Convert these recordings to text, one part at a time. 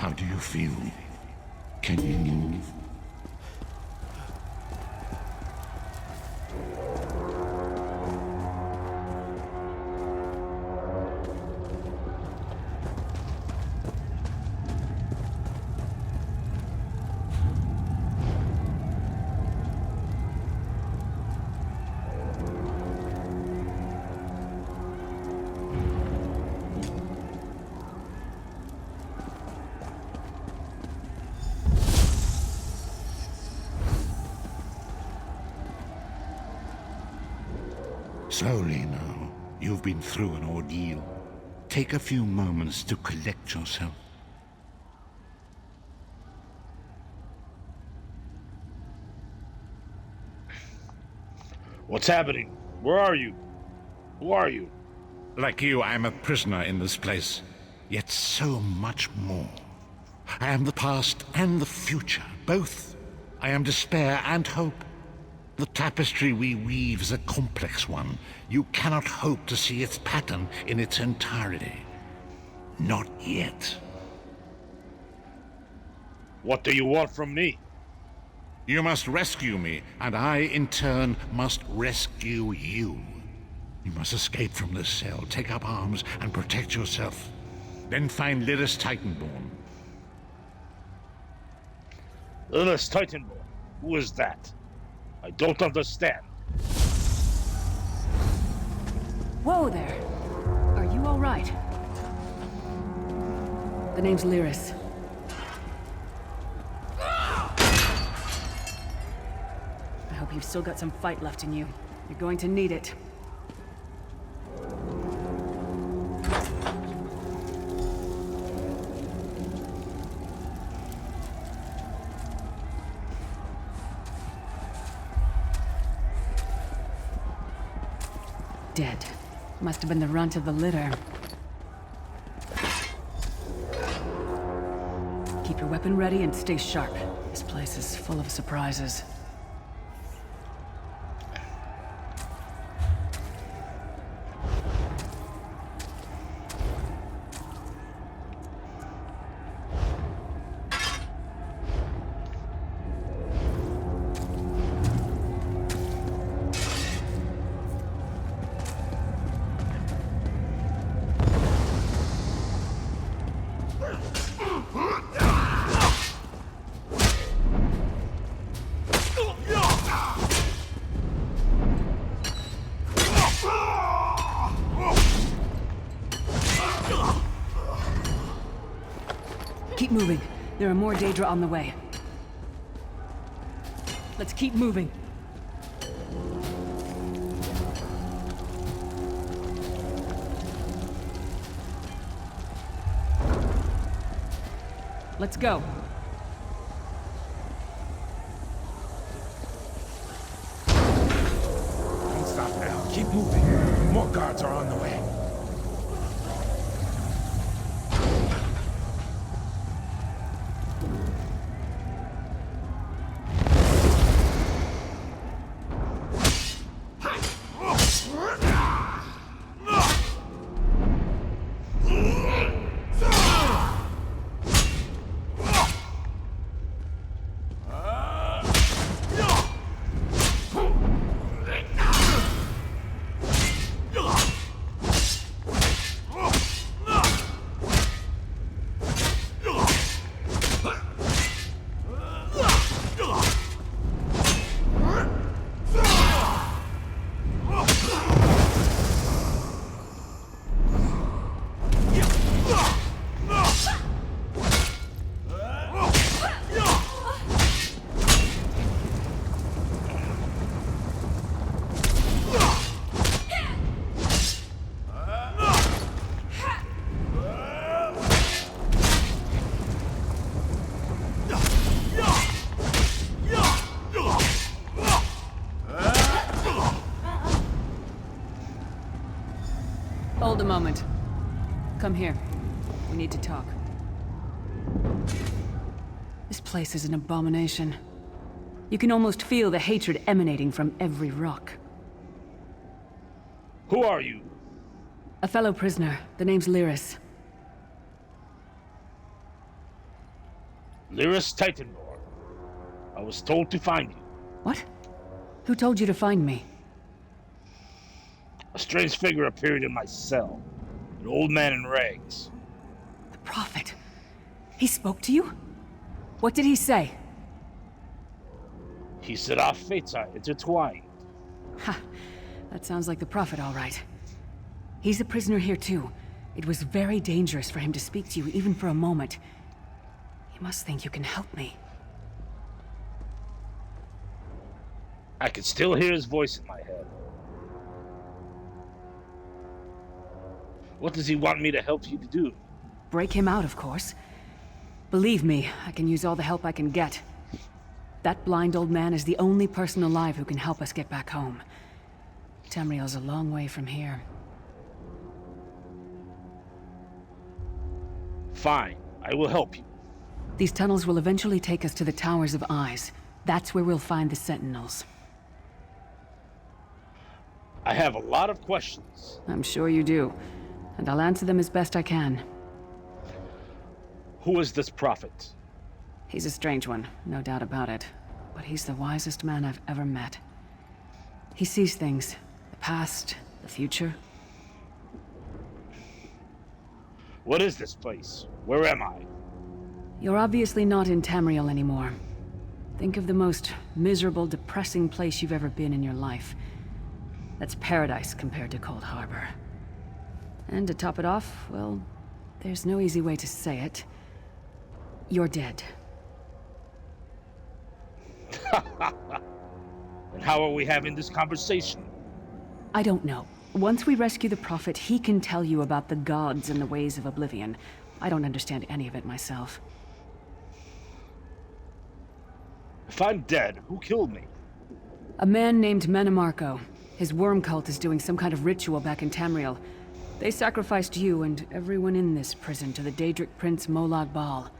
How do you feel? Can you move? Slowly now. You've been through an ordeal. Take a few moments to collect yourself. What's happening? Where are you? Who are you? Like you, I am a prisoner in this place. Yet so much more. I am the past and the future, both. I am despair and hope. The tapestry we weave is a complex one. You cannot hope to see its pattern in its entirety. Not yet. What do you want from me? You must rescue me, and I, in turn, must rescue you. You must escape from this cell, take up arms, and protect yourself. Then find Lyris Titanborn. Lyris Titanborn? Who is that? I don't understand. Whoa there! Are you alright? The name's Lyris. I hope you've still got some fight left in you. You're going to need it. Dead. Must have been the runt of the litter. Keep your weapon ready and stay sharp. This place is full of surprises. Keep moving. There are more Daedra on the way. Let's keep moving. Let's go. Don't stop now. Keep moving. More guards are on the way. Hold a moment. Come here. We need to talk. This place is an abomination. You can almost feel the hatred emanating from every rock. Who are you? A fellow prisoner. The name's Lyris. Lyris Titanborn. I was told to find you. What? Who told you to find me? A strange figure appeared in my cell. An old man in rags. The Prophet. He spoke to you? What did he say? He said our fates are intertwined. Ha! That sounds like the Prophet, all right. He's a prisoner here, too. It was very dangerous for him to speak to you, even for a moment. You must think you can help me. I can still hear his voice in my head. What does he want me to help you to do? Break him out, of course. Believe me, I can use all the help I can get. That blind old man is the only person alive who can help us get back home. Tamriel's a long way from here. Fine, I will help you. These tunnels will eventually take us to the Towers of Eyes. That's where we'll find the Sentinels. I have a lot of questions. I'm sure you do. And I'll answer them as best I can. Who is this prophet? He's a strange one, no doubt about it. But he's the wisest man I've ever met. He sees things. The past, the future. What is this place? Where am I? You're obviously not in Tamriel anymore. Think of the most miserable, depressing place you've ever been in your life. That's paradise compared to Cold Harbor. And to top it off, well, there's no easy way to say it. You're dead. And how are we having this conversation? I don't know. Once we rescue the Prophet, he can tell you about the gods and the ways of Oblivion. I don't understand any of it myself. If I'm dead, who killed me? A man named Menemarco. His worm cult is doing some kind of ritual back in Tamriel. They sacrificed you and everyone in this prison to the Daedric Prince Molag Bal.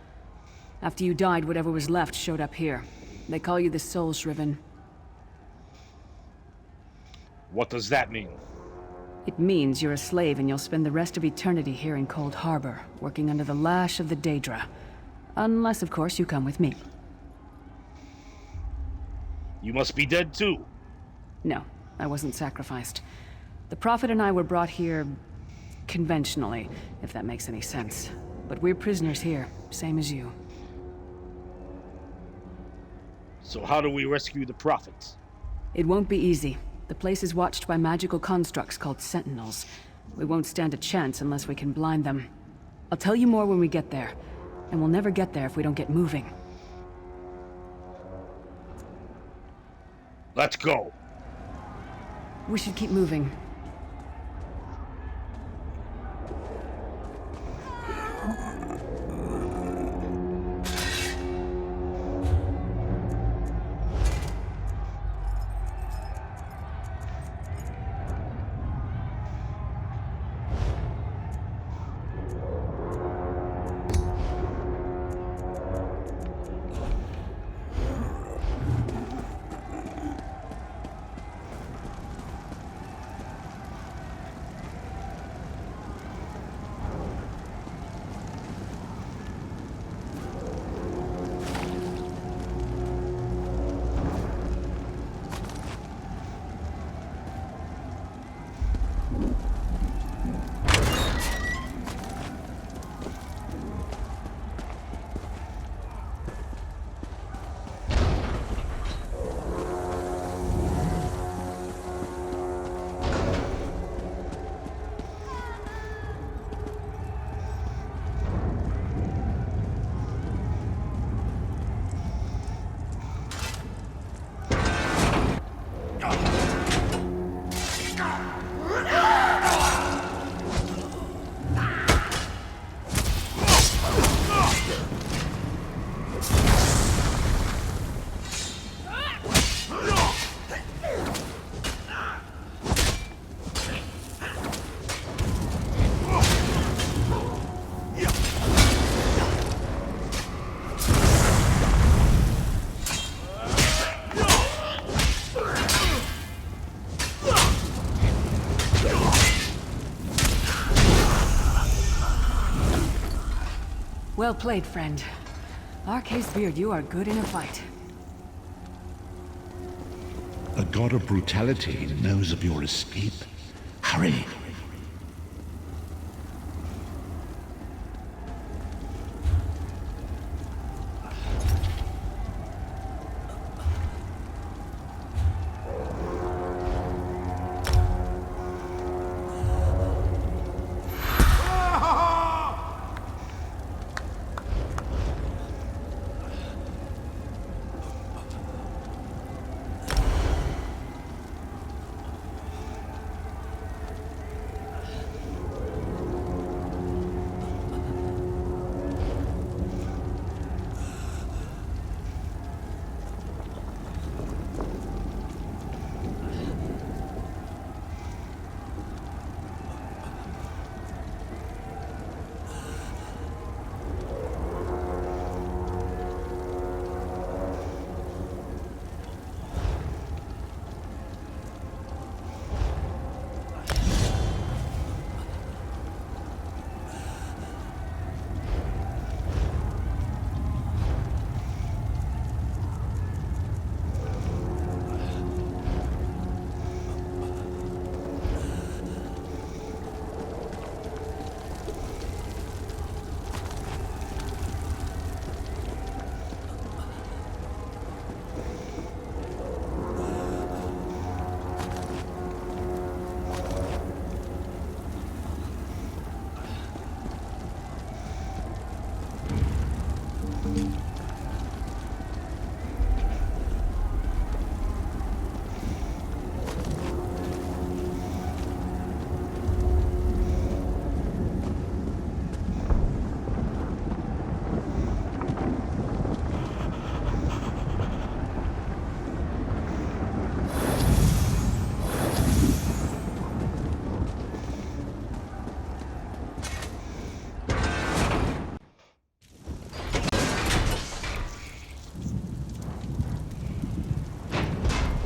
After you died, whatever was left showed up here. They call you the Soul Shriven. What does that mean? It means you're a slave and you'll spend the rest of eternity here in Cold Harbor, working under the lash of the Daedra. Unless, of course, you come with me. You must be dead too. No, I wasn't sacrificed. The Prophet and I were brought here conventionally, if that makes any sense. But we're prisoners here, same as you. So how do we rescue the Prophet? It won't be easy. The place is watched by magical constructs called Sentinels. We won't stand a chance unless we can blind them. I'll tell you more when we get there. And we'll never get there if we don't get moving. Let's go. We should keep moving. Well played, friend. Arcase Beard, you are good in a fight. A god of brutality knows of your escape. Hurry!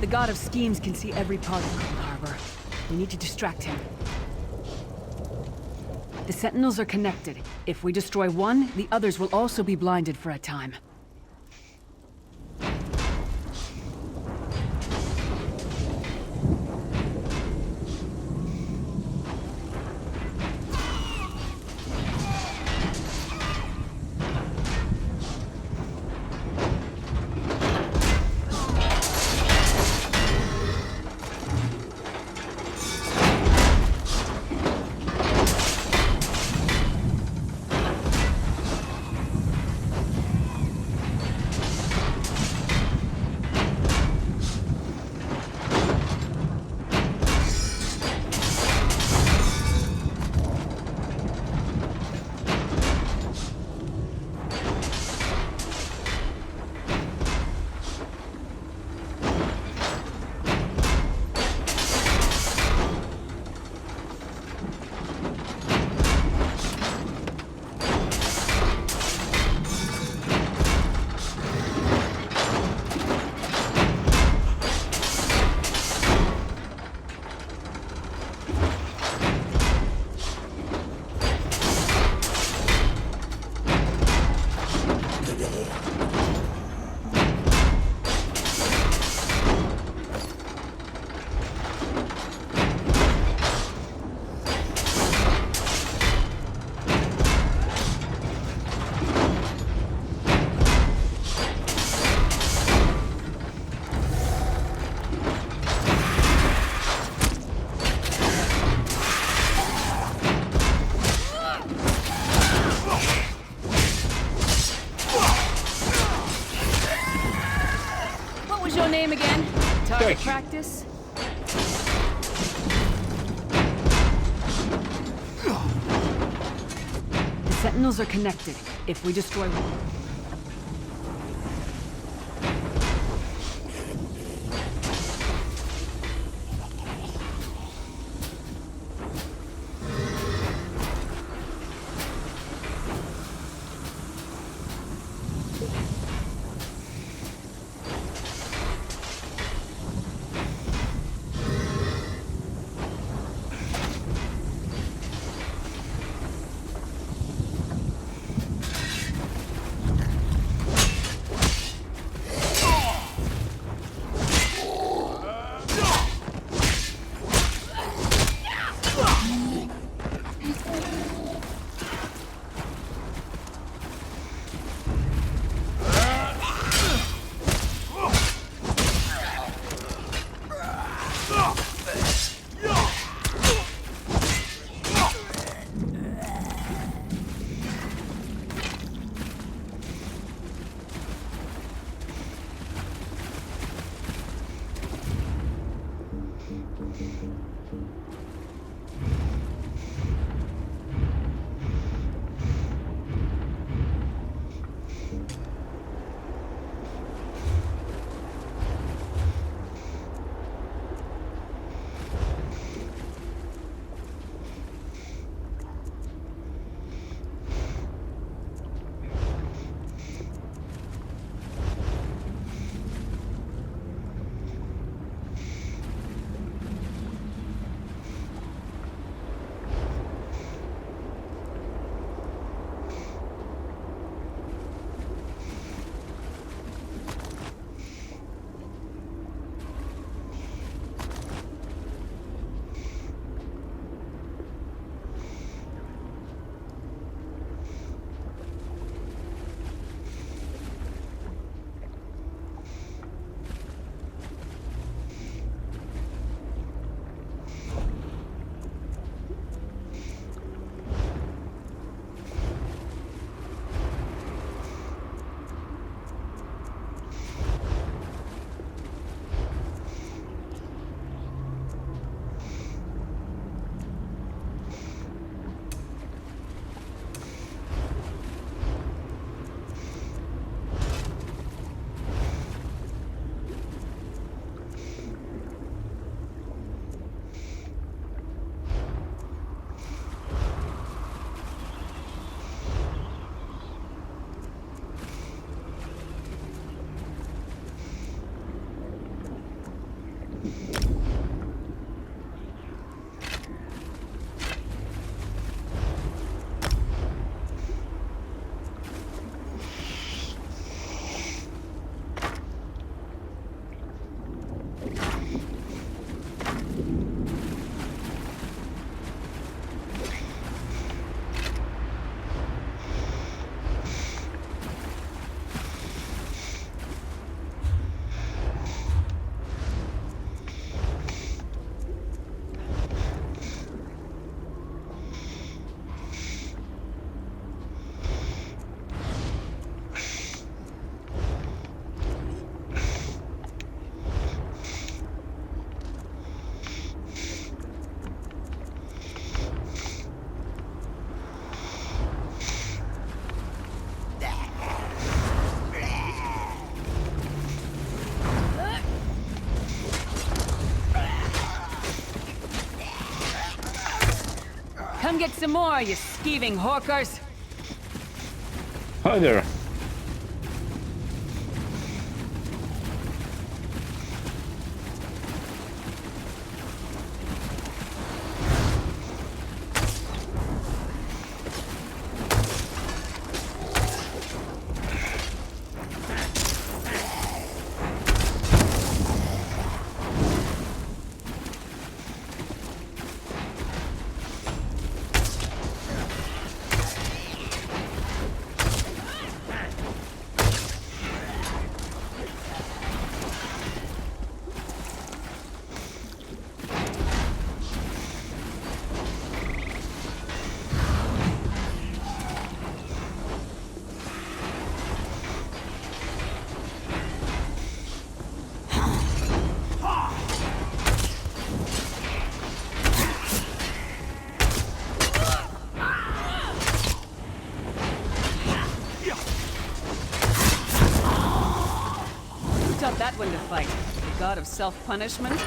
The God of Schemes can see every part of Cold Harbor. We need to distract him. The Sentinels are connected. If we destroy one, the others will also be blinded for a time. Name again? Target practice? The Sentinels are connected. If we destroy one... get some more, you skeeving hawkers? Hi there. Who taught that one to fight? The god of self-punishment?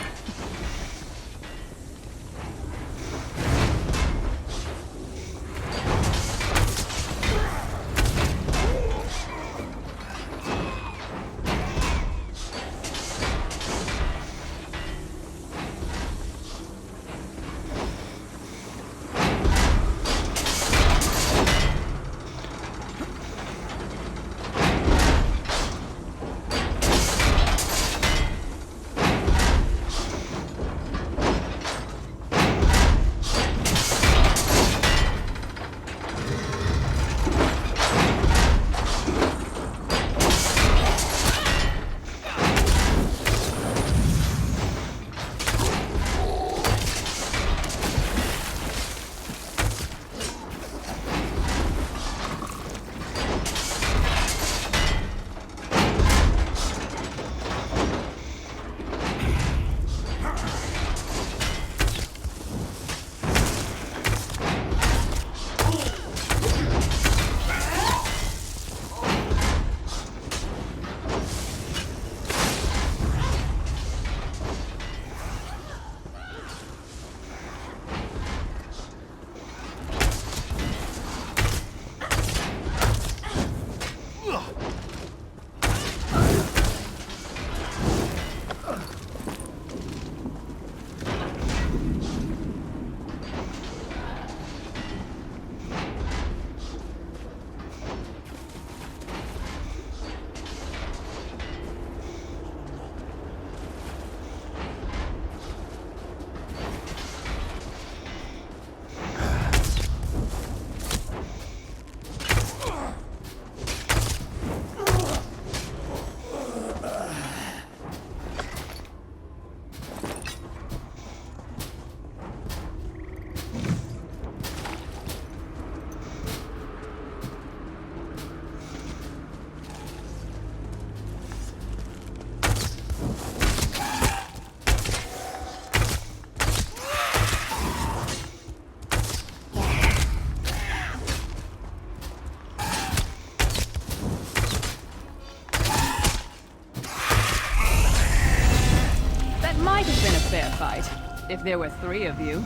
Fair fight, if there were 3 of you.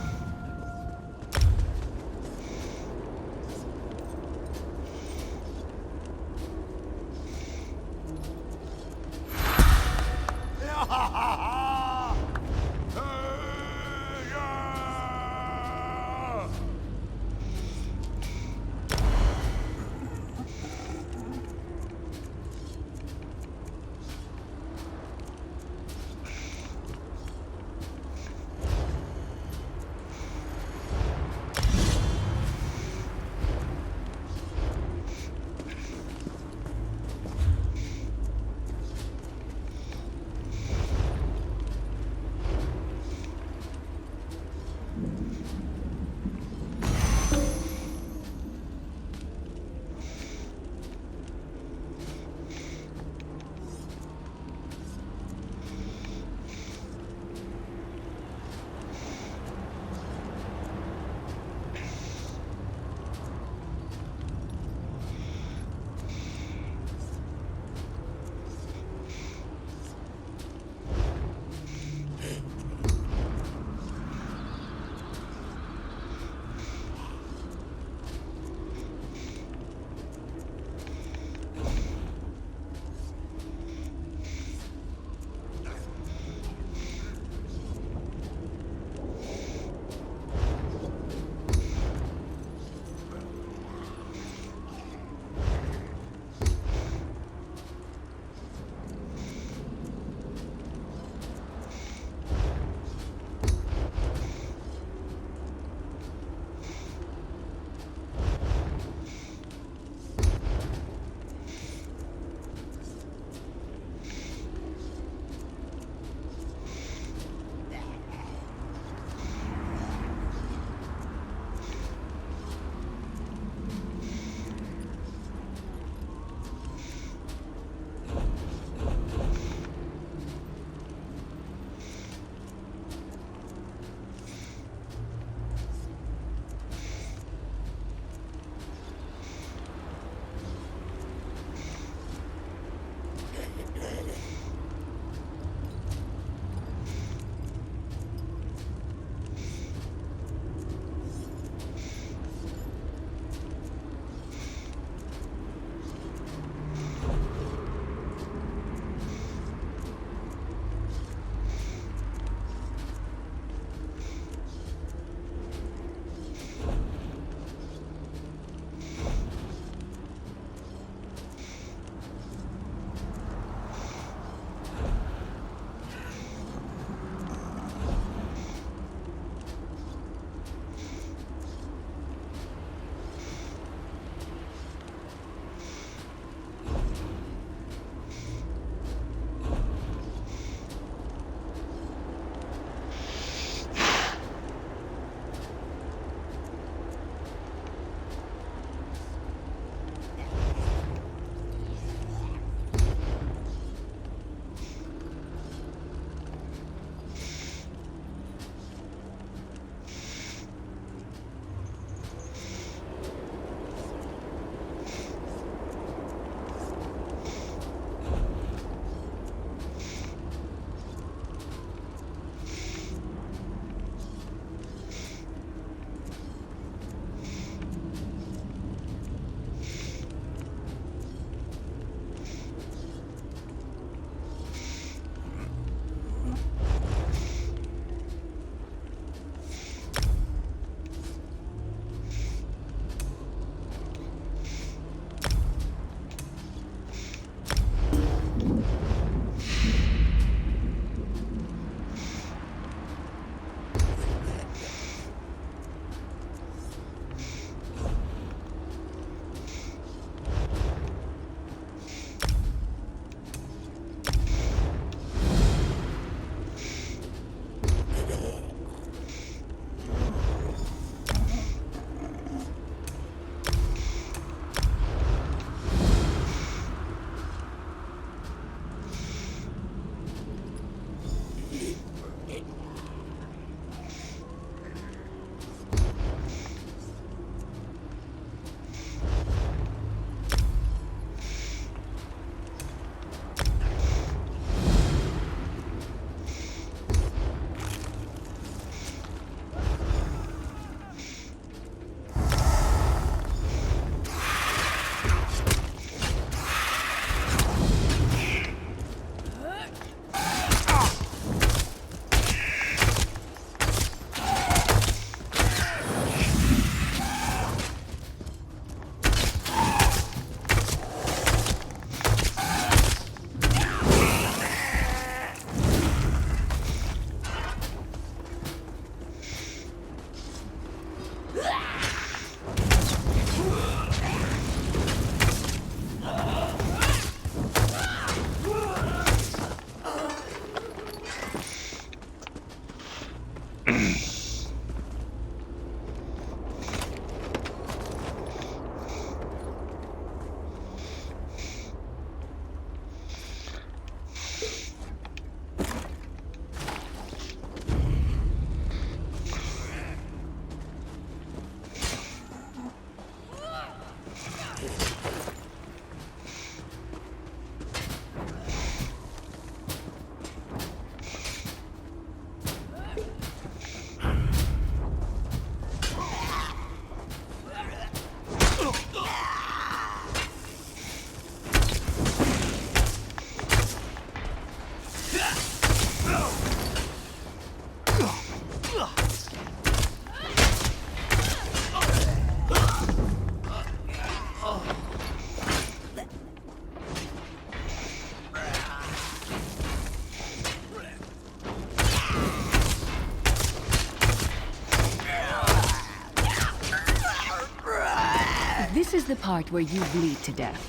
This is the part where you bleed to death.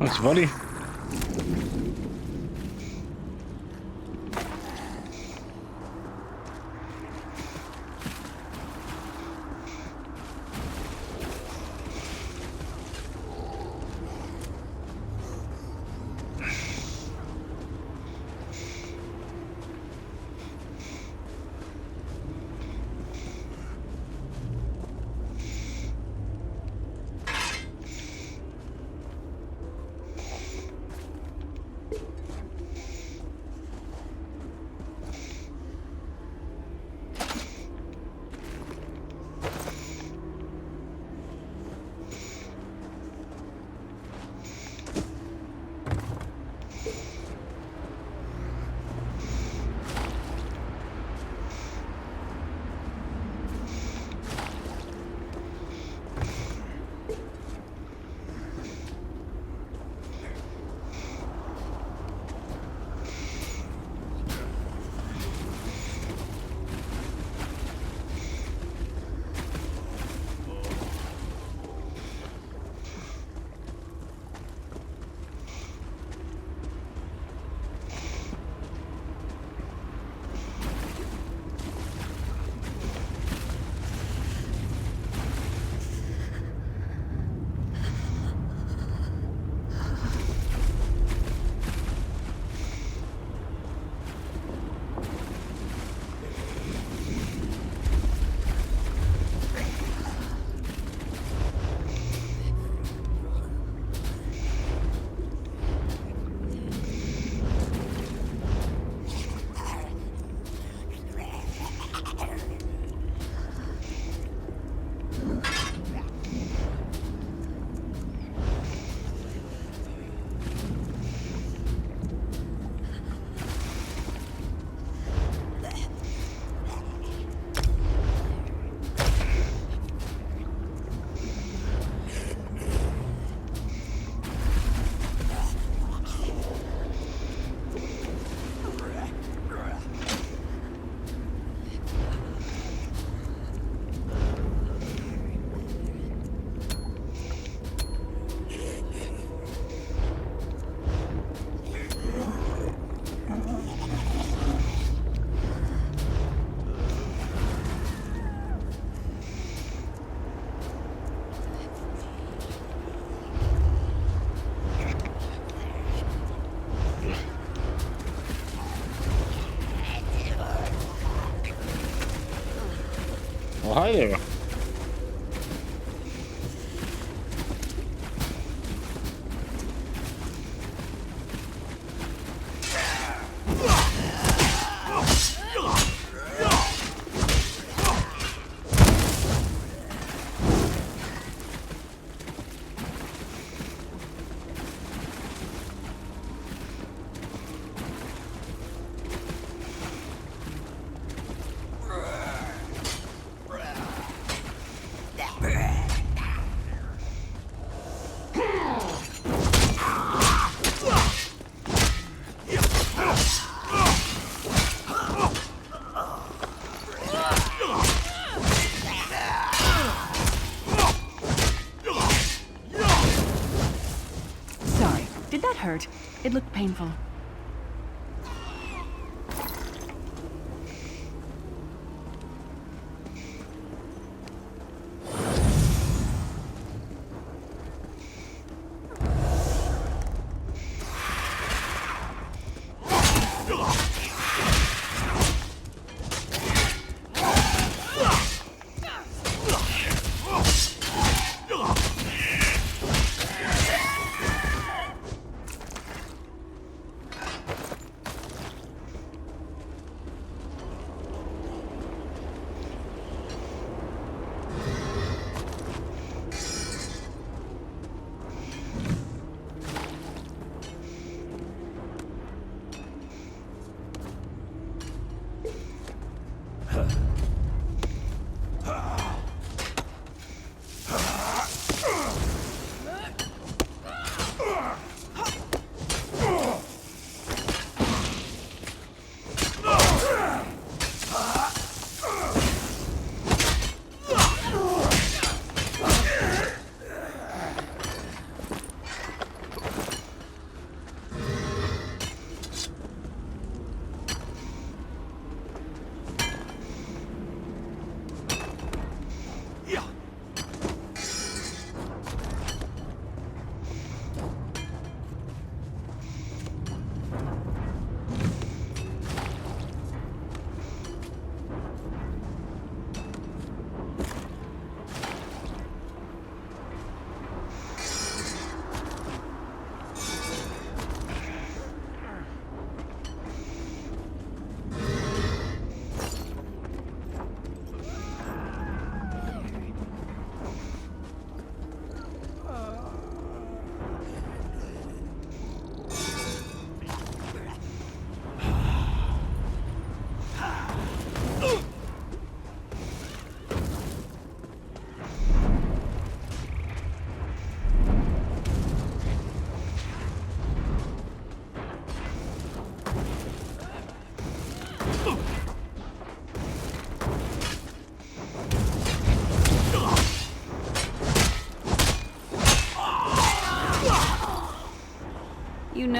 That's funny. Well, hi there. Sorry, did that hurt? It looked painful.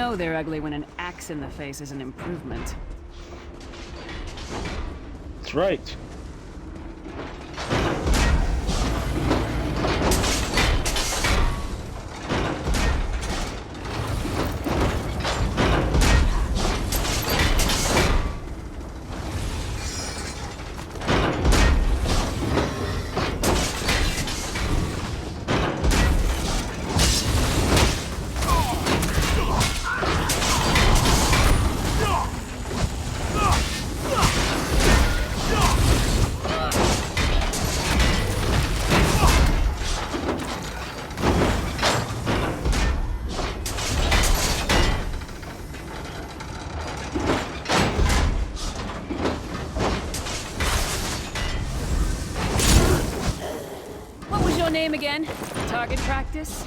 know they're ugly when an axe in the face is an improvement. That's right. Name again? Target practice?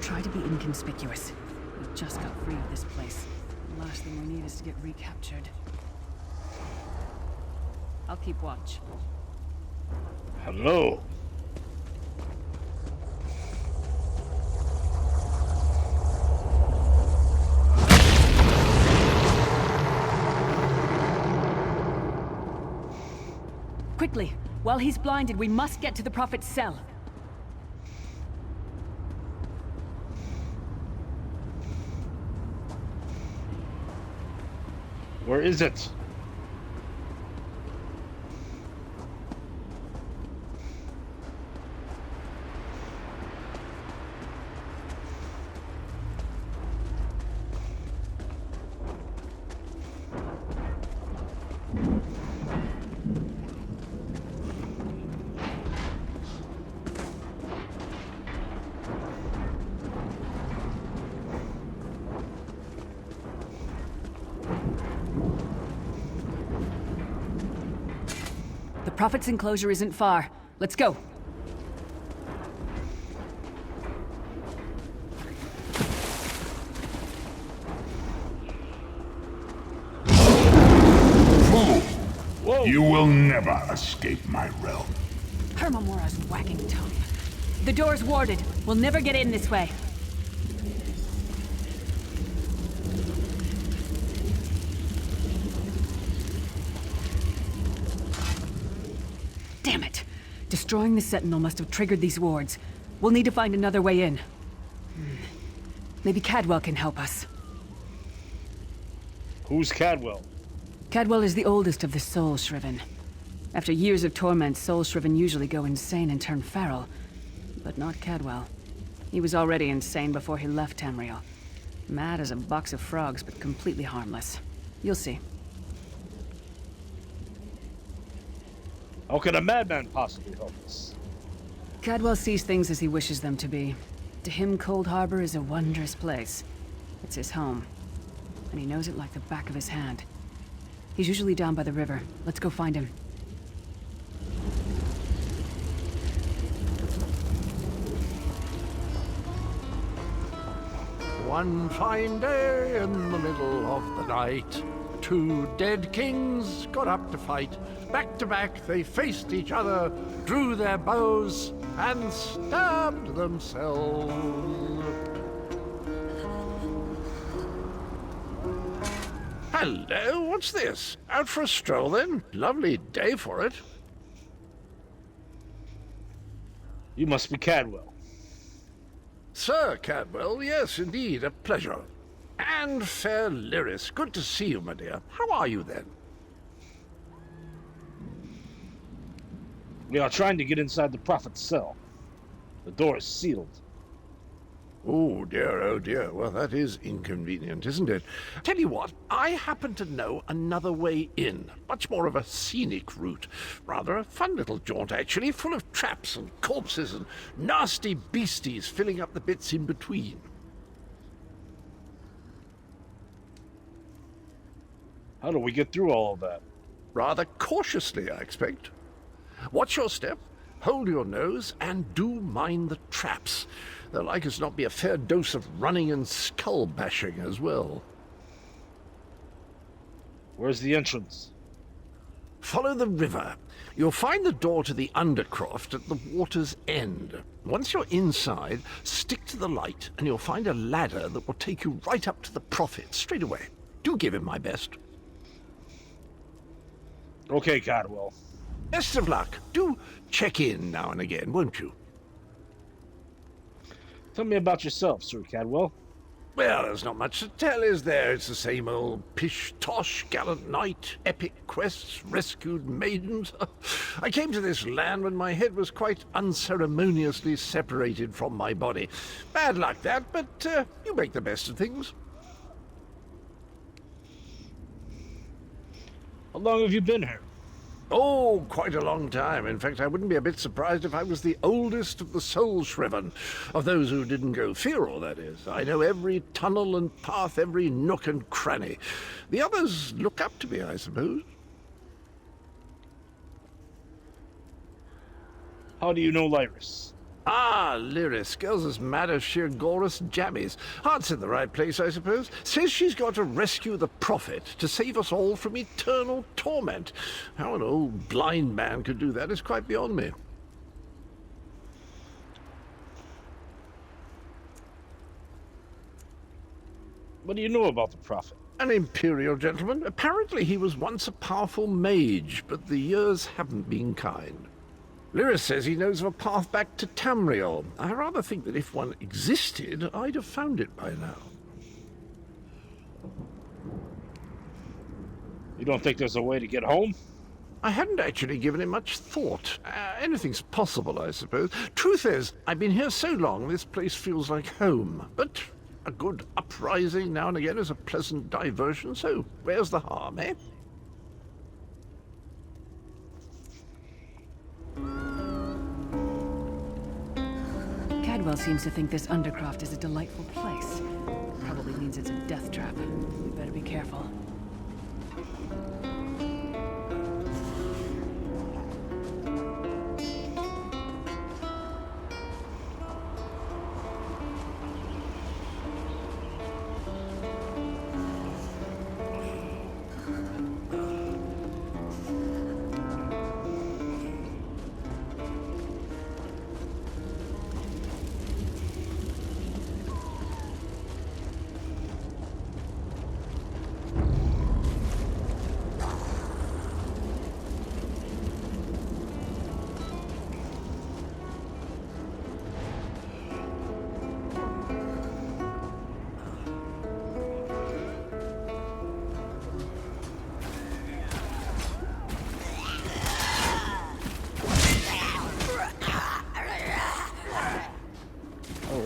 Try to be inconspicuous. We just got free of this place. The last thing we need is to get recaptured. I'll keep watch. Hello. Quickly! While he's blinded, we must get to the Prophet's cell. Where is it? The Prophet's enclosure isn't far. Let's go. Fool! Whoa! You will never escape my realm. Hermamora's wagging tongue. The door's warded. We'll never get in this way. Damn it! Destroying the Sentinel must have triggered these wards. We'll need to find another way in. Maybe Cadwell can help us. Who's Cadwell? Cadwell is the oldest of the Soul Shriven. After years of torment, Soul Shriven usually go insane and turn feral. But not Cadwell. He was already insane before he left Tamriel. Mad as a box of frogs, but completely harmless. You'll see. How can a madman possibly help us? Cadwell sees things as he wishes them to be. To him, Cold Harbor is a wondrous place. It's his home. And he knows it like the back of his hand. He's usually down by the river. Let's go find him. One fine day in the middle of the night, two dead kings got up to fight. Back to back they faced each other, drew their bows, and stabbed themselves. Hello, what's this? Out for a stroll then? Lovely day for it. You must be Cadwell. Sir Cadwell, yes, indeed, a pleasure. And fair Lyris, good to see you, my dear. How are you then? We are trying to get inside the Prophet's cell. The door is sealed. Oh dear, well that is inconvenient, isn't it? Tell you what, I happen to know another way in. Much more of a scenic route. Rather a fun little jaunt, actually, full of traps and corpses and nasty beasties filling up the bits in between. How do we get through all of that? Rather cautiously, I expect. Watch your step. hold your nose, and do mind the traps. There'll like as not be a fair dose of running and skull bashing as well. Where's the entrance? Follow the river. You'll find the door to the Undercroft at the water's end. Once you're inside, stick to the light, and you'll find a ladder that will take you right up to the Prophet straight away. Do give him my best. Okay, Cadwell. Best of luck. Do check in now and again, won't you? Tell me about yourself, Sir Cadwell. Well, there's not much to tell, is there? It's the same old pish-tosh, gallant knight, epic quests, rescued maidens. I came to this land when my head was quite unceremoniously separated from my body. Bad luck, that, but you make the best of things. How long have you been here? Oh, quite a long time. In fact, I wouldn't be a bit surprised if I was the oldest of the soul-shriven, of those who didn't go feral, that is. I know every tunnel and path, every nook and cranny. The others look up to me, I suppose. How do you know Lyris? Ah, Lyris. Girl's as mad as sheer Gorus jammies. Heart's in the right place, I suppose. Says she's got to rescue the Prophet to save us all from eternal torment. How an old blind man could do that is quite beyond me. What do you know about the Prophet? An imperial gentleman. Apparently he was once a powerful mage, but the years haven't been kind. Lyris says he knows of a path back to Tamriel. I rather think that if one existed, I'd have found it by now. You don't think there's a way to get home? I hadn't actually given it much thought. Anything's possible, I suppose. Truth is, I've been here so long, this place feels like home. But a good uprising now and again is a pleasant diversion, so where's the harm, eh? Cadwell seems to think this Undercroft is a delightful place. Probably means it's a death trap. We better be careful.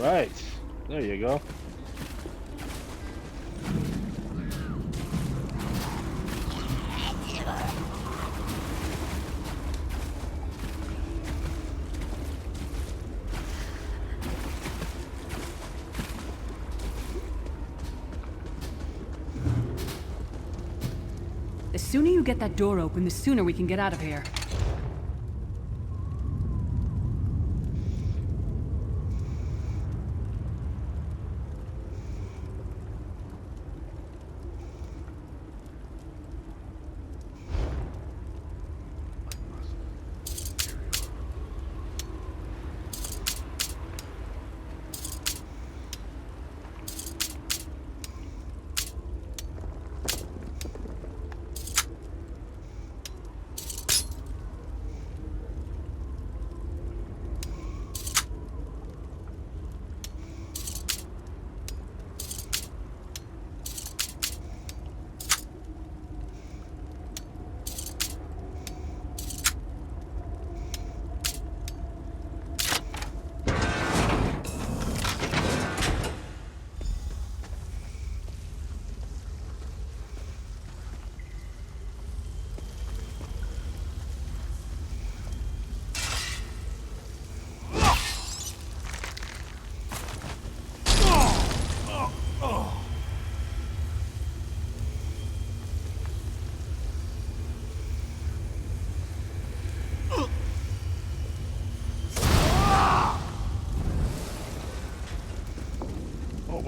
Right. There you go. The sooner you get that door open, the sooner we can get out of here.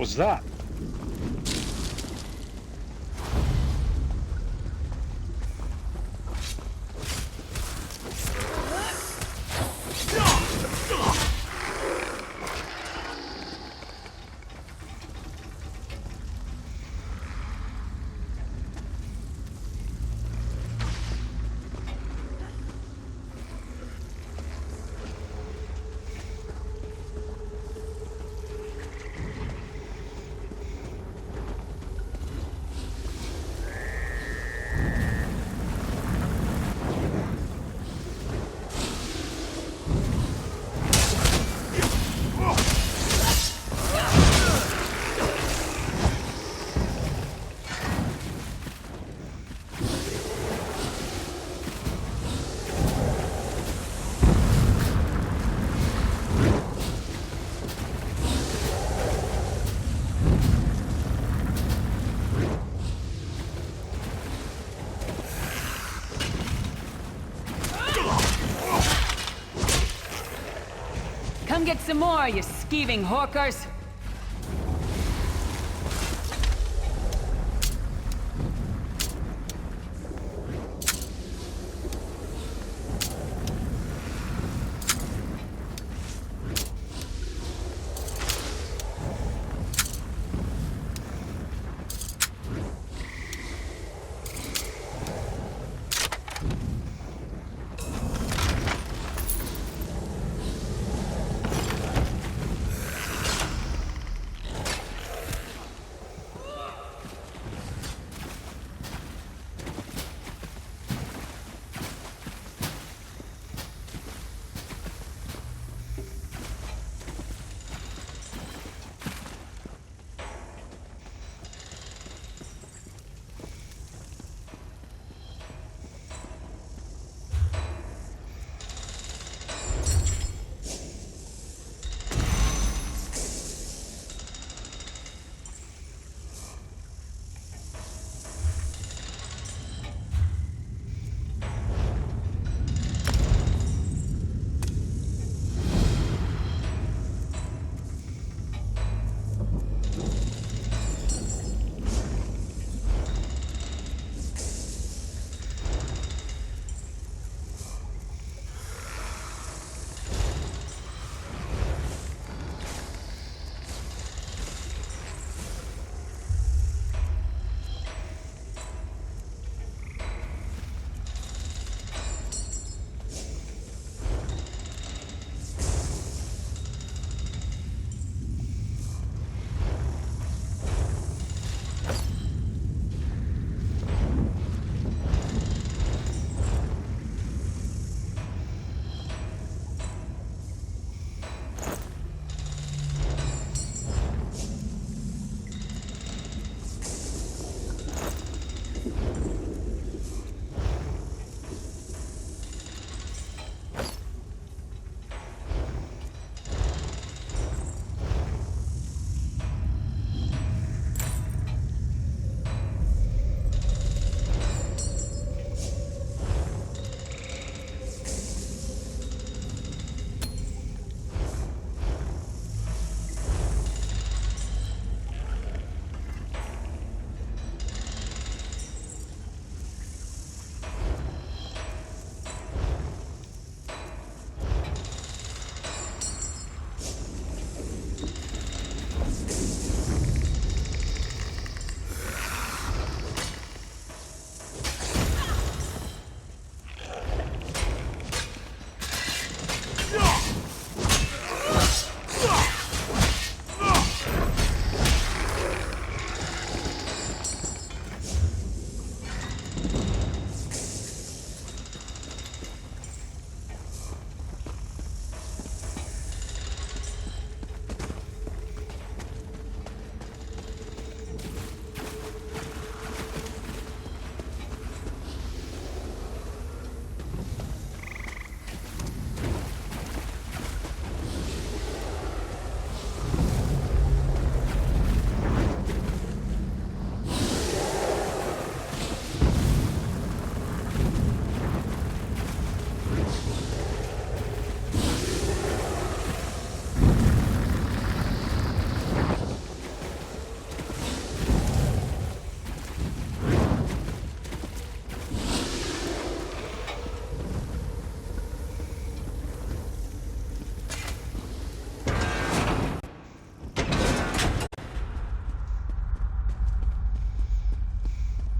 was that? Come get some more, you skeeving hawkers!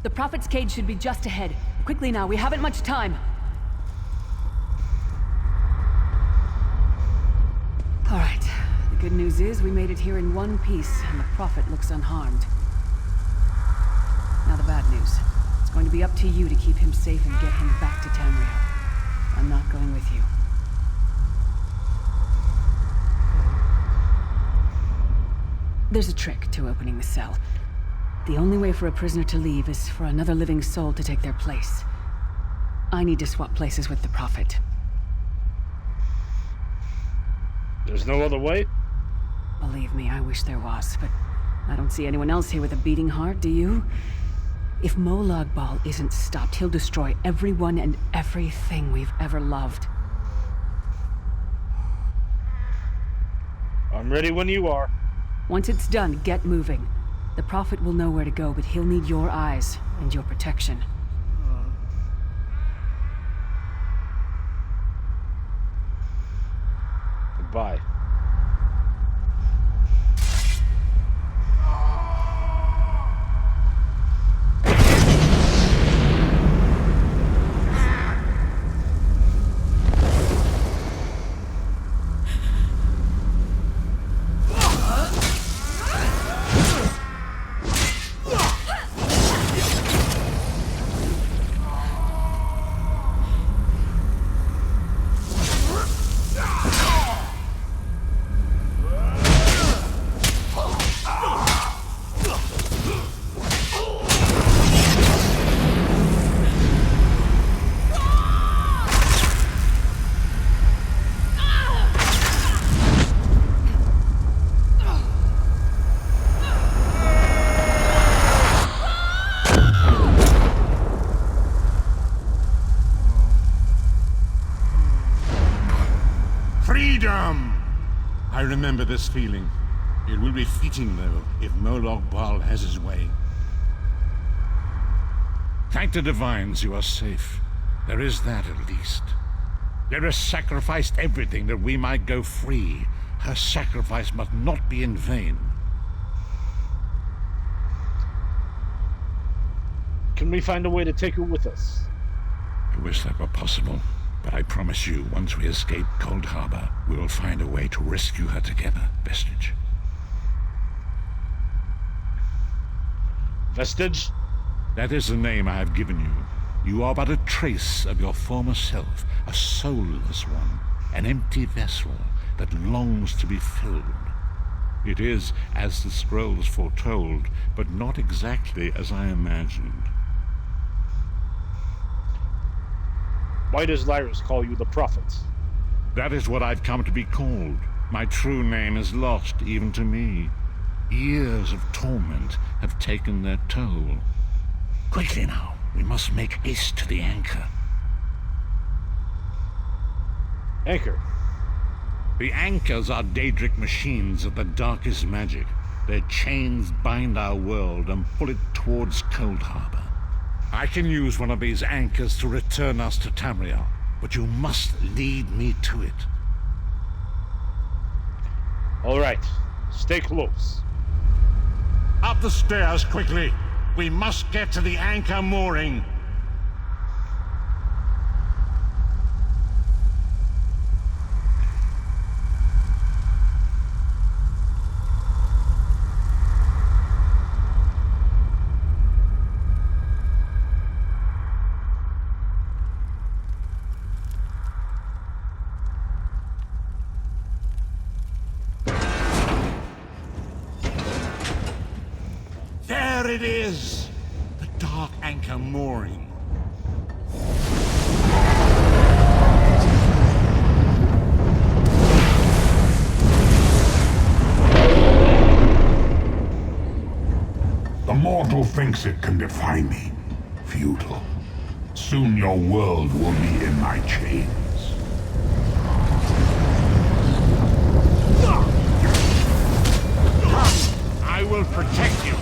The Prophet's cage should be just ahead. Quickly now, we haven't much time. All right. The good news is we made it here in one piece, and the Prophet looks unharmed. Now the bad news. It's going to be up to you to keep him safe and get him back to Tamriel. I'm not going with you. There's a trick to opening the cell. The only way for a prisoner to leave is for another living soul to take their place. I need to swap places with the Prophet. There's no other way? Believe me, I wish there was, but I don't see anyone else here with a beating heart, do you? If Molag Bal isn't stopped, he'll destroy everyone and everything we've ever loved. I'm ready when you are. Once it's done, get moving. The Prophet will know where to go, but he'll need your eyes and your protection. Goodbye. Freedom! I remember this feeling. It will be fleeting, though, if Molag Bal has his way. Thank the Divines you are safe. There is that at least. Lyra sacrificed everything that we might go free. Her sacrifice must not be in vain. Can we find a way to take her with us? I wish that were possible, but I promise you, once we escape Cold Harbor, we will find a way to rescue her together, Vestige. Vestige? That is the name I have given you. You are but a trace of your former self, a soulless one, an empty vessel that longs to be filled. It is as the scrolls foretold, but not exactly as I imagined. Why does Lyris call you the Prophet? That is what I've come to be called. My true name is lost even to me. Years of torment have taken their toll. Quickly now, we must make haste to the anchor. Anchor? The anchors are Daedric machines of the darkest magic. Their chains bind our world and pull it towards Cold Harbor. I can use one of these anchors to return us to Tamriel, but you must lead me to it. All right. Stay close. Up the stairs, quickly! We must get to the anchor mooring! There it is! The dark anchor mooring. The mortal thinks it can defy me. Futile. Soon your world will be in my chains. I will protect you.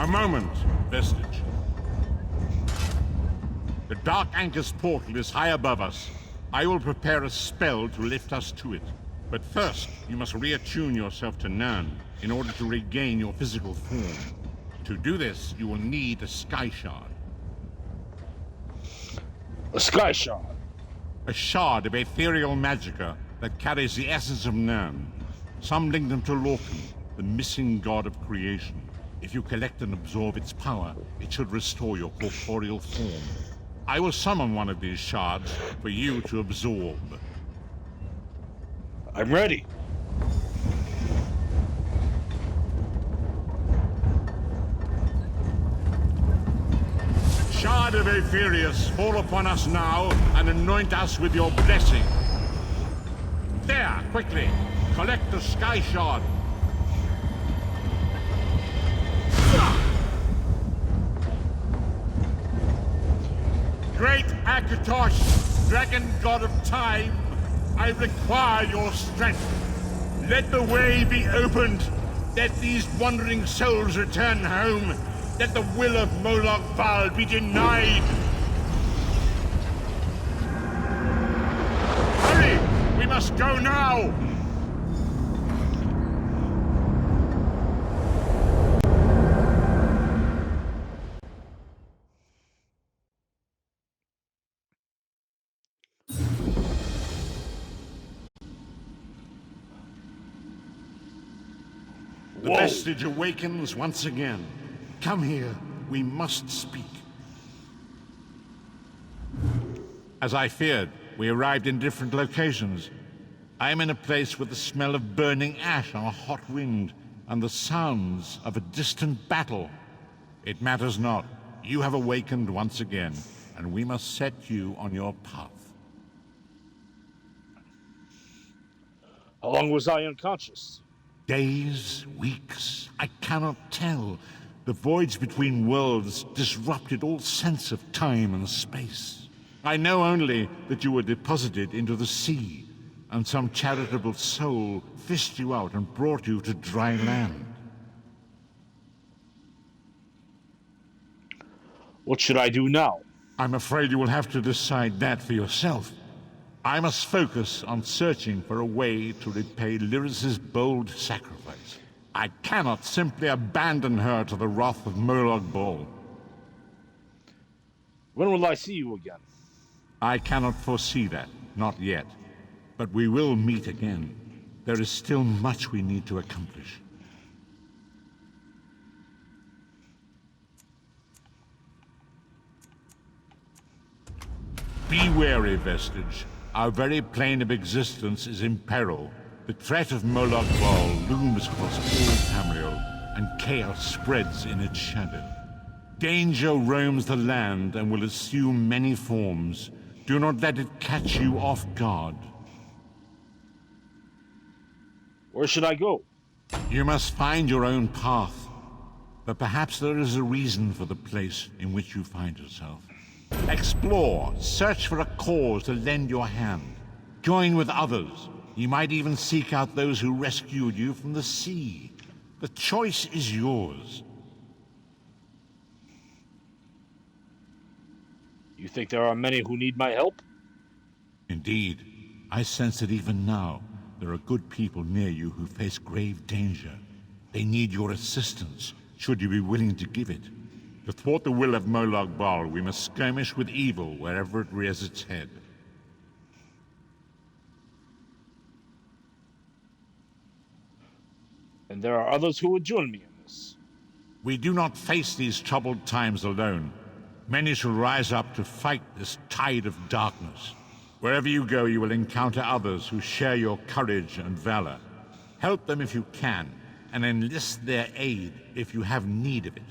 A moment, Vestige. The Dark Anchor's portal is high above us. I will prepare a spell to lift us to it. But first, you must reattune yourself to Nirn in order to regain your physical form. To do this, you will need a Sky Shard. A Sky Shard. A shard of ethereal magicka that carries the essence of Nirn. Some link them to Lorcan, the missing god of creation. If you collect and absorb its power, it should restore your corporeal form. I will summon one of these shards for you to absorb. I'm ready. Shard of Aetherius, fall upon us now and anoint us with your blessing. There, quickly, collect the Sky Shard. Great Akatosh, dragon god of time, I require your strength. Let the way be opened. Let these wandering souls return home. Let the will of Molag Bal be denied. Hurry! We must go now! The Vestige awakens once again. Come here. We must speak. As I feared, we arrived in different locations. I am in a place with the smell of burning ash on a hot wind and the sounds of a distant battle. It matters not. You have awakened once again, and we must set you on your path. How long was I unconscious? Days, weeks, I cannot tell. The voids between worlds disrupted all sense of time and space. I know only that you were deposited into the sea, and some charitable soul fished you out and brought you to dry land. What should I do now? I'm afraid you will have to decide that for yourself. I must focus on searching for a way to repay Lyris's bold sacrifice. I cannot simply abandon her to the wrath of Molag Bal. When will I see you again? I cannot foresee that, not yet. But we will meet again. There is still much we need to accomplish. Be wary, Vestige. Our very plane of existence is in peril. The threat of Molag Bal looms across all Tamriel, and chaos spreads in its shadow. Danger roams the land and will assume many forms. Do not let it catch you off guard. Where should I go? You must find your own path. But perhaps there is a reason for the place in which you find yourself. Explore, search for a cause to lend your hand. Join with others. You might even seek out those who rescued you from the sea. The choice is yours. You think there are many who need my help? Indeed. I sense that even now, there are good people near you who face grave danger. They need your assistance, should you be willing to give it. To thwart the will of Molag Bal, we must skirmish with evil wherever it rears its head. And there are others who would join me in this. We do not face these troubled times alone. Many shall rise up to fight this tide of darkness. Wherever you go, you will encounter others who share your courage and valor. Help them if you can, and enlist their aid if you have need of it.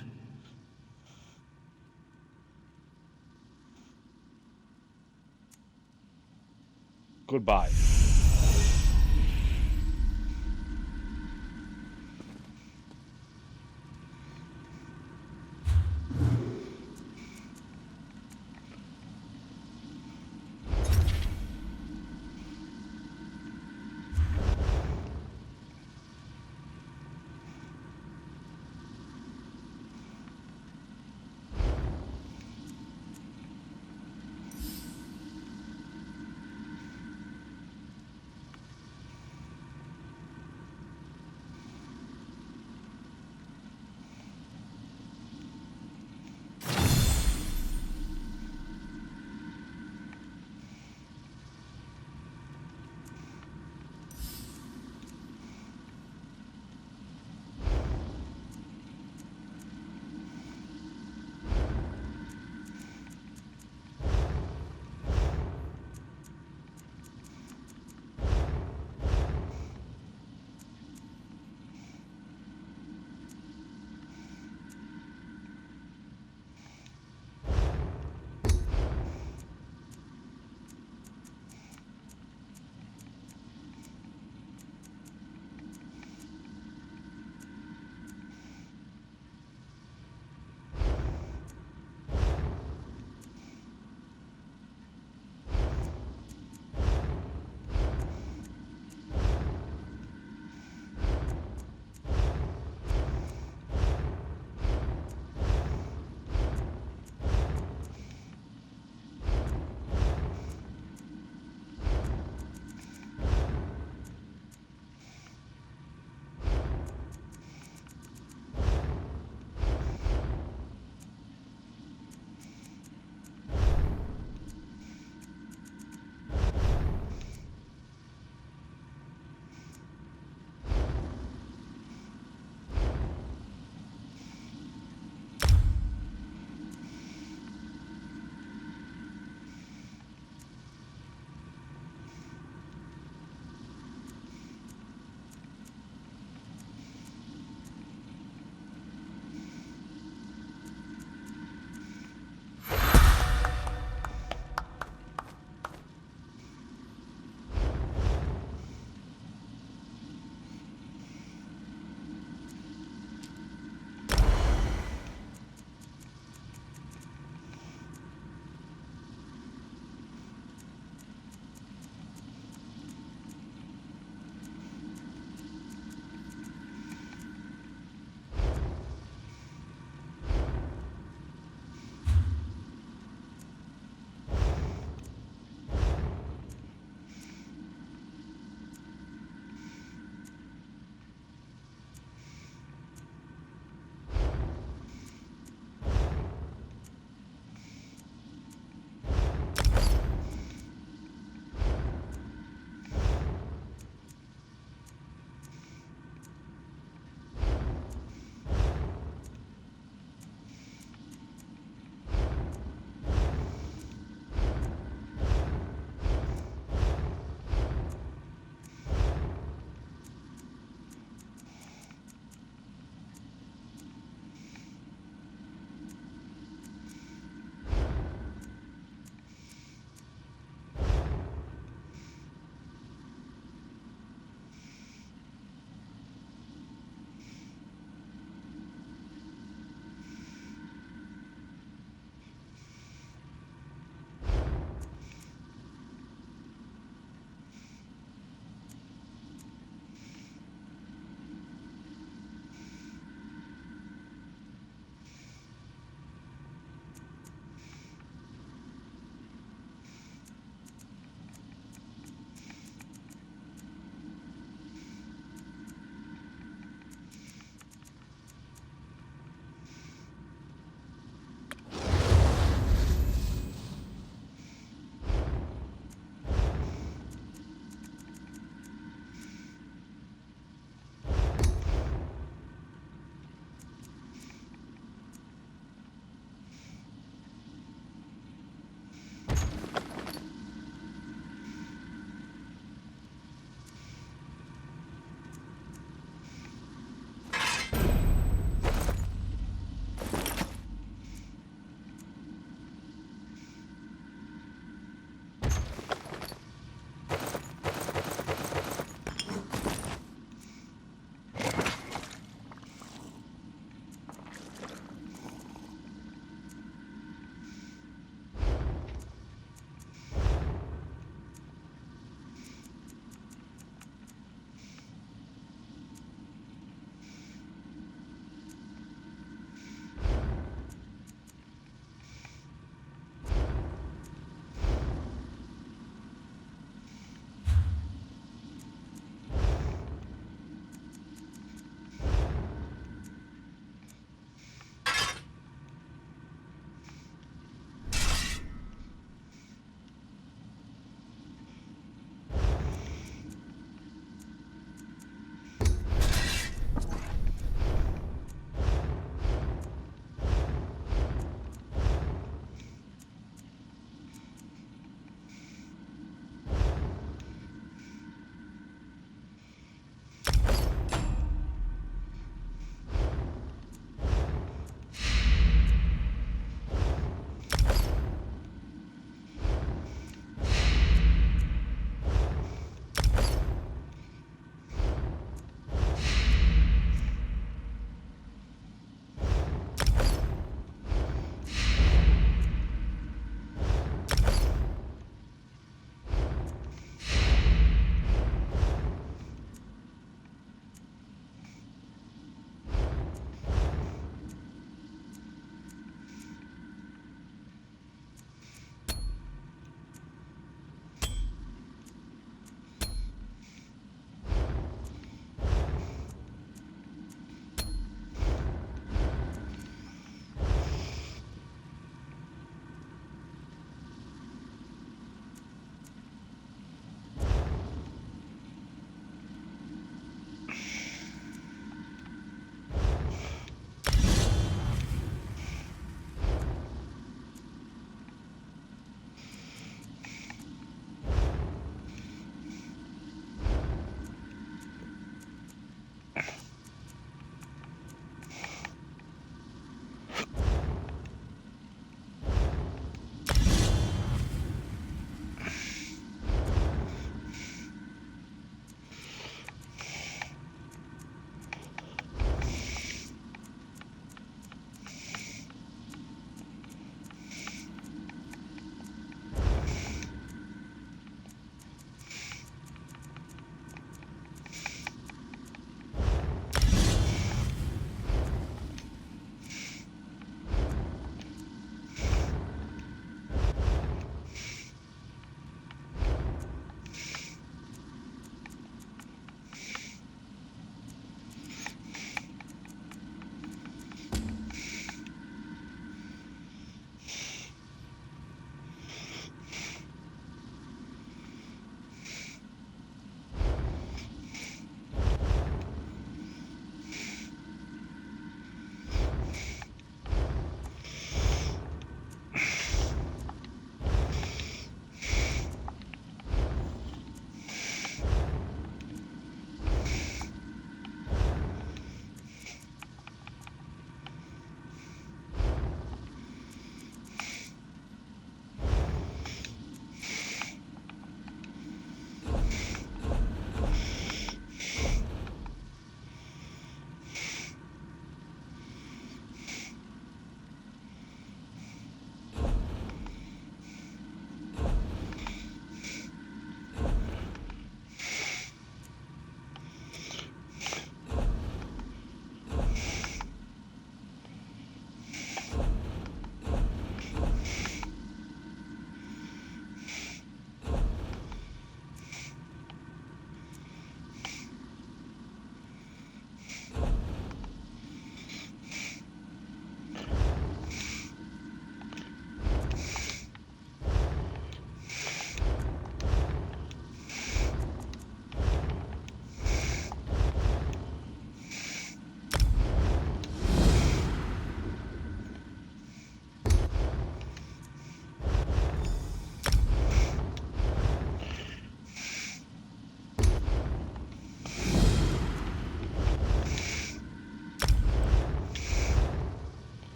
Goodbye.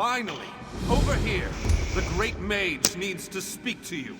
Finally! Over here! The Great Mage needs to speak to you.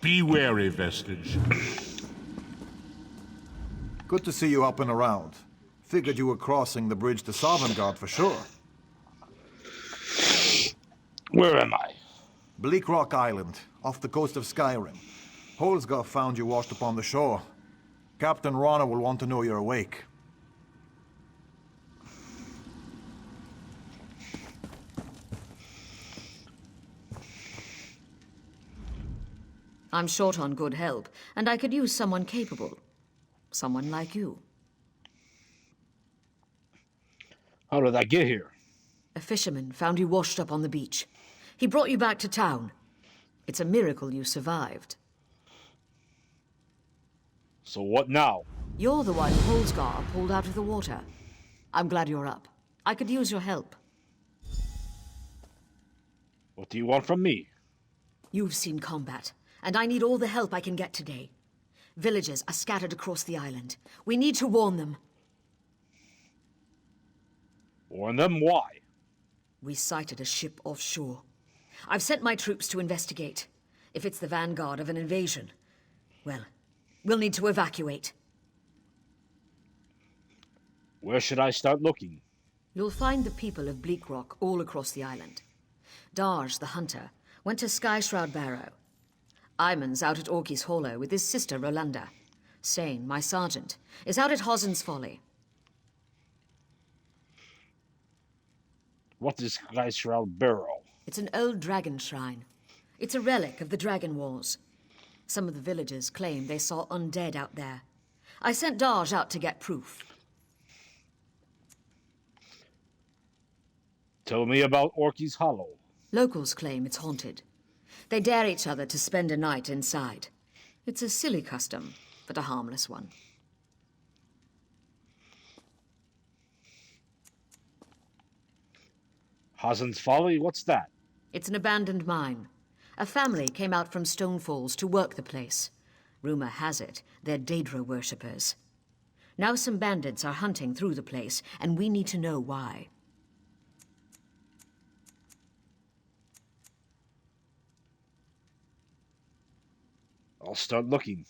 Be wary, Vestige. Good to see you up and around. Figured you were crossing the bridge to Sovngarde for sure. Where am I? Bleak Rock Island, off the coast of Skyrim. Holsgoth found you washed upon the shore. Captain Rana will want to know you're awake. I'm short on good help, and I could use someone capable. Someone like you. How did I get here? A fisherman found you washed up on the beach. He brought you back to town. It's a miracle you survived. So what now? You're the one Holsgar pulled out of the water. I'm glad you're up. I could use your help. What do you want from me? You've seen combat, and I need all the help I can get today. Villagers are scattered across the island. We need to warn them. Warn them why? We sighted a ship offshore. I've sent my troops to investigate. If it's the vanguard of an invasion, well, we'll need to evacuate. Where should I start looking? You'll find the people of Bleak Rock all across the island. Darj, the hunter, went to Skyshroud Barrow. Iman's out at Orky's Hollow with his sister Rolanda. Sane, my sergeant, is out at Hosen's Folly. What is Skyshroud Barrow? It's an old dragon shrine. It's a relic of the Dragon Wars. Some of the villagers claim they saw undead out there. I sent Darj out to get proof. Tell me about Orky's Hollow. Locals claim it's haunted. They dare each other to spend a night inside. It's a silly custom, but a harmless one. Hosen's Folly? What's that? It's an abandoned mine. A family came out from Stone Falls to work the place. Rumor has it they're Daedra worshippers. Now some bandits are hunting through the place, and we need to know why. I'll start looking.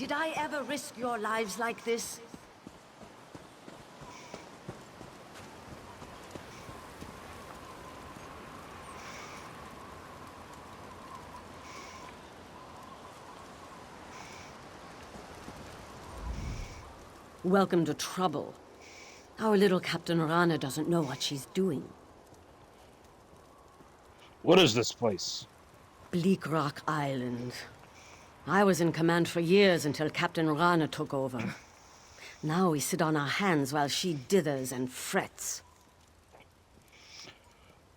Did I ever risk your lives like this? Welcome to trouble. Our little Captain Rana doesn't know what she's doing. What is this place? Bleak Rock Island. I was in command for years until Captain Rana took over. Now we sit on our hands while she dithers and frets.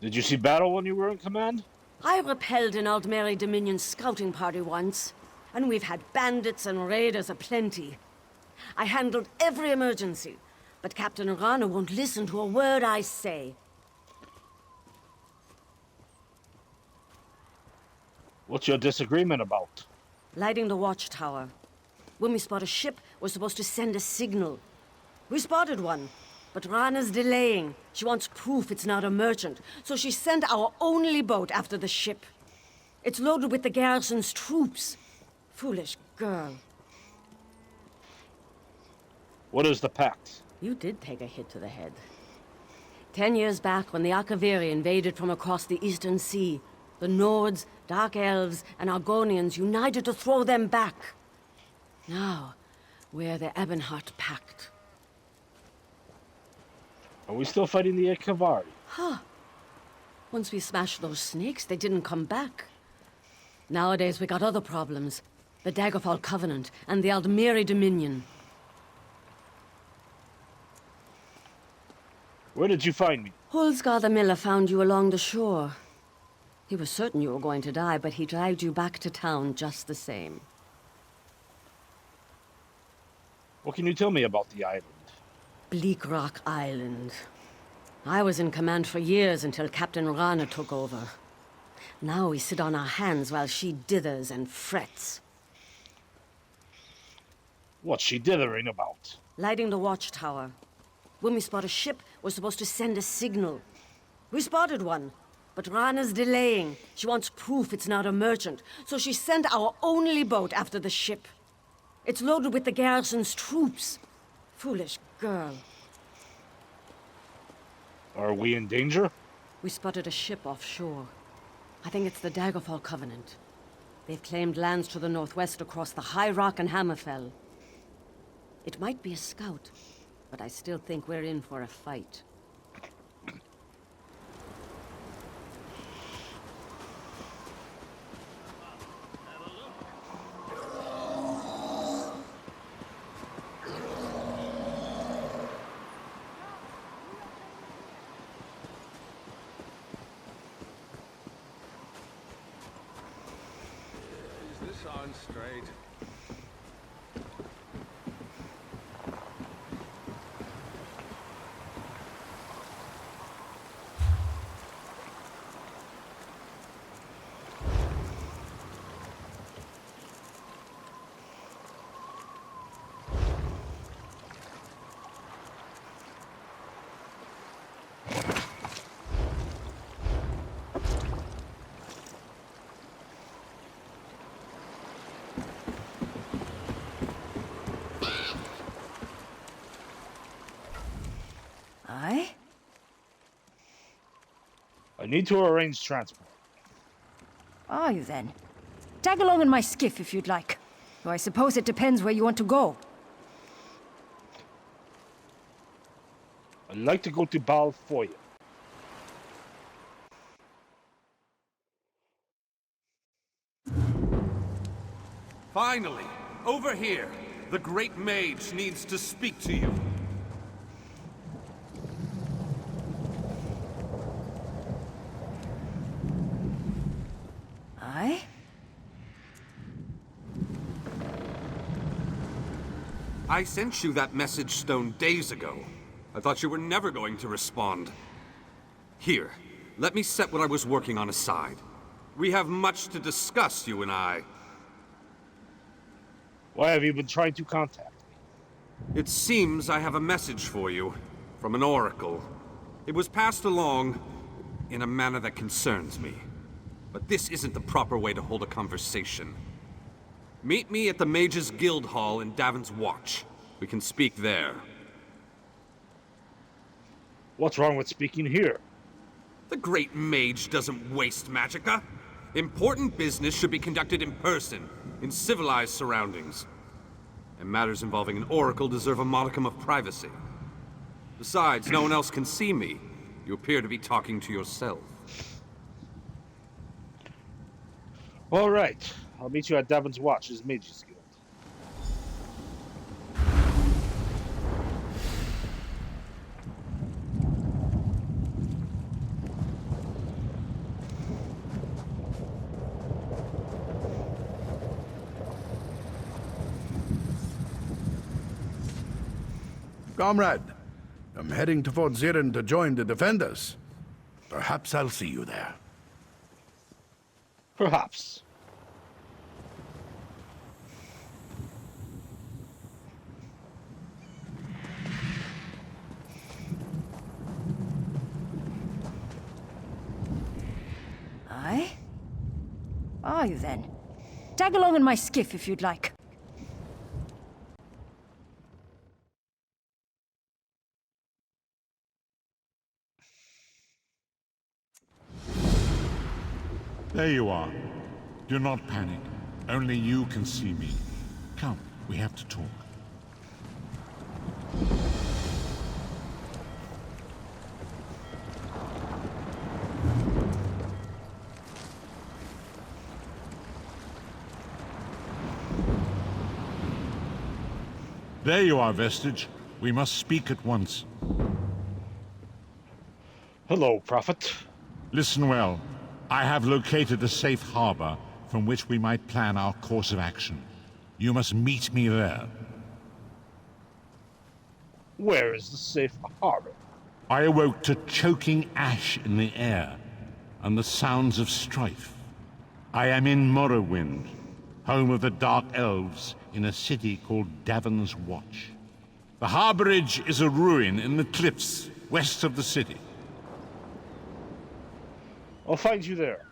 Did you see battle when you were in command? I repelled an Aldmeri Dominion scouting party once, and we've had bandits and raiders aplenty. I handled every emergency, but Captain Rana won't listen to a word I say. What's your disagreement about? Lighting the watchtower. When we spot a ship, we're supposed to send a signal. We spotted one, but Rana's delaying. She wants proof it's not a merchant, so she sent our only boat after the ship. It's loaded with the garrison's troops. Foolish girl. What is the pact? You did take a hit to the head. 10 years back, when the Akaviri invaded from across the Eastern Sea, the Nords, Dark Elves, and Argonians united to throw them back. Now, we're the Ebonheart Pact. Are we still fighting the Akavari? Huh. Once we smashed those snakes, they didn't come back. Nowadays, we got other problems. The Daggerfall Covenant and the Aldmeri Dominion. Where did you find me? Hulsgar the Miller found you along the shore. He was certain you were going to die, but he dragged you back to town just the same. What can you tell me about the island? Bleak Rock Island. I was in command for years until Captain Rana took over. Now we sit on our hands while she dithers and frets. What's she dithering about? Lighting the watchtower. When we spot a ship, we're supposed to send a signal. We spotted one, but Rana's delaying. She wants proof it's not a merchant, so she sent our only boat after the ship. It's loaded with the garrison's troops. Foolish girl. Are we in danger? We spotted a ship offshore. I think it's the Daggerfall Covenant. They've claimed lands to the northwest across the High Rock and Hammerfell. It might be a scout, but I still think we're in for a fight. Is this on straight? Aye? I need to arrange transport. Aye, then. Tag along in my skiff if you'd like. Though I suppose it depends where you want to go. I'd like to go to Balfoya. Finally! Over here! The Great Mage needs to speak to you. Aye? I sent you that message stone days ago. I thought you were never going to respond. Here, let me set what I was working on aside. We have much to discuss, you and I. Why have you been trying to contact me? It seems I have a message for you, from an oracle. It was passed along in a manner that concerns me. But this isn't the proper way to hold a conversation. Meet me at the Mages Guild Hall in Davon's Watch. We can speak there. What's wrong with speaking here? The Great Mage doesn't waste magicka. Important business should be conducted in person, in civilized surroundings. A and matters involving an oracle deserve a modicum of privacy. Besides, no one else can see me. You appear to be talking to yourself. All right. I'll meet you at Davon's Watch's Mages Guild. Comrade, I'm heading to Fort Zirin to join the defenders. Perhaps I'll see you there. Perhaps. Aye? Are you then? Tag along in my skiff if you'd like. There you are. Do not panic. Only you can see me. Come, we have to talk. There you are, Vestige. We must speak at once. Hello, Prophet. Listen well. I have located a safe harbor from which we might plan our course of action. You must meet me there. Where is the safe harbor? I awoke to choking ash in the air and the sounds of strife. I am in Morrowind, home of the Dark Elves, in a city called Davon's Watch. The harborage is a ruin in the cliffs west of the city. I'll find you there.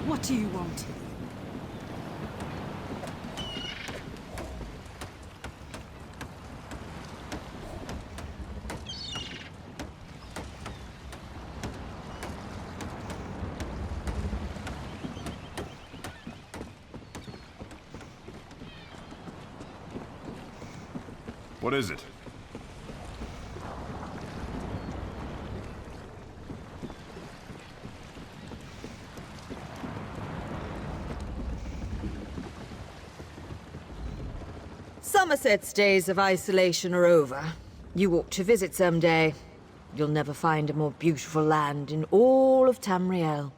What do you want? What is it? Somerset's days of isolation are over. You ought to visit someday. You'll never find a more beautiful land in all of Tamriel.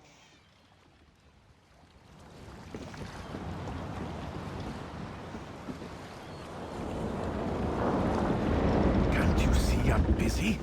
Can't you see I'm busy?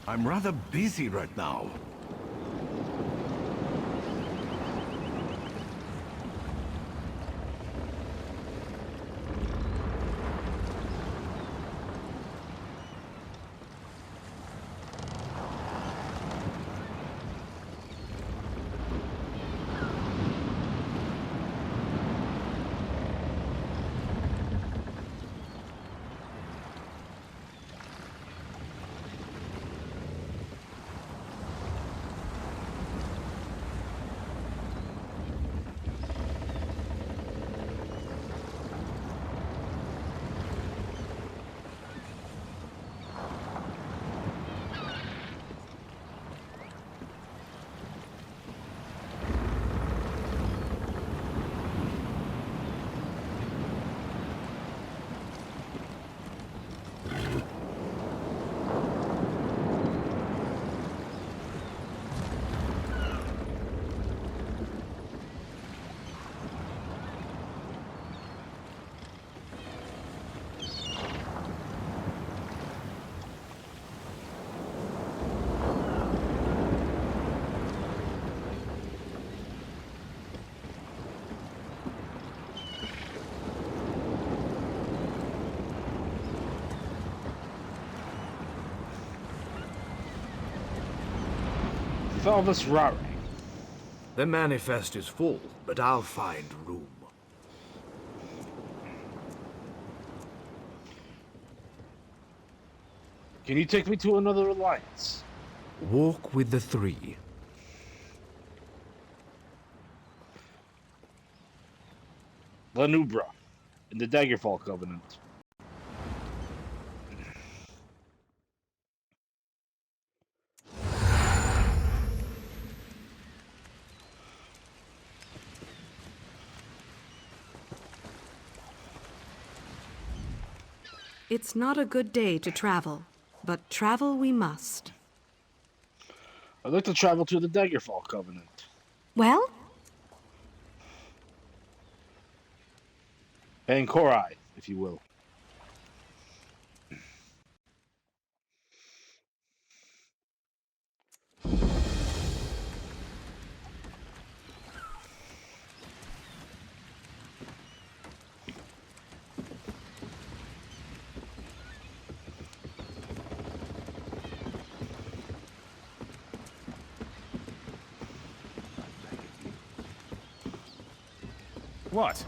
I'm rather busy right now. Felvis Rari. The manifest is full, but I'll find room. Can you take me to another alliance? Walk with the three. Lanubra, in the Daggerfall Covenant. It's not a good day to travel, but travel we must. I'd like to travel to the Daggerfall Covenant. Well? Bankorai, if you will. What?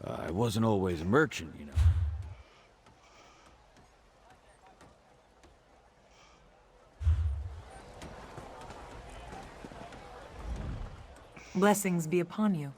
I wasn't always a merchant, you know. Blessings be upon you.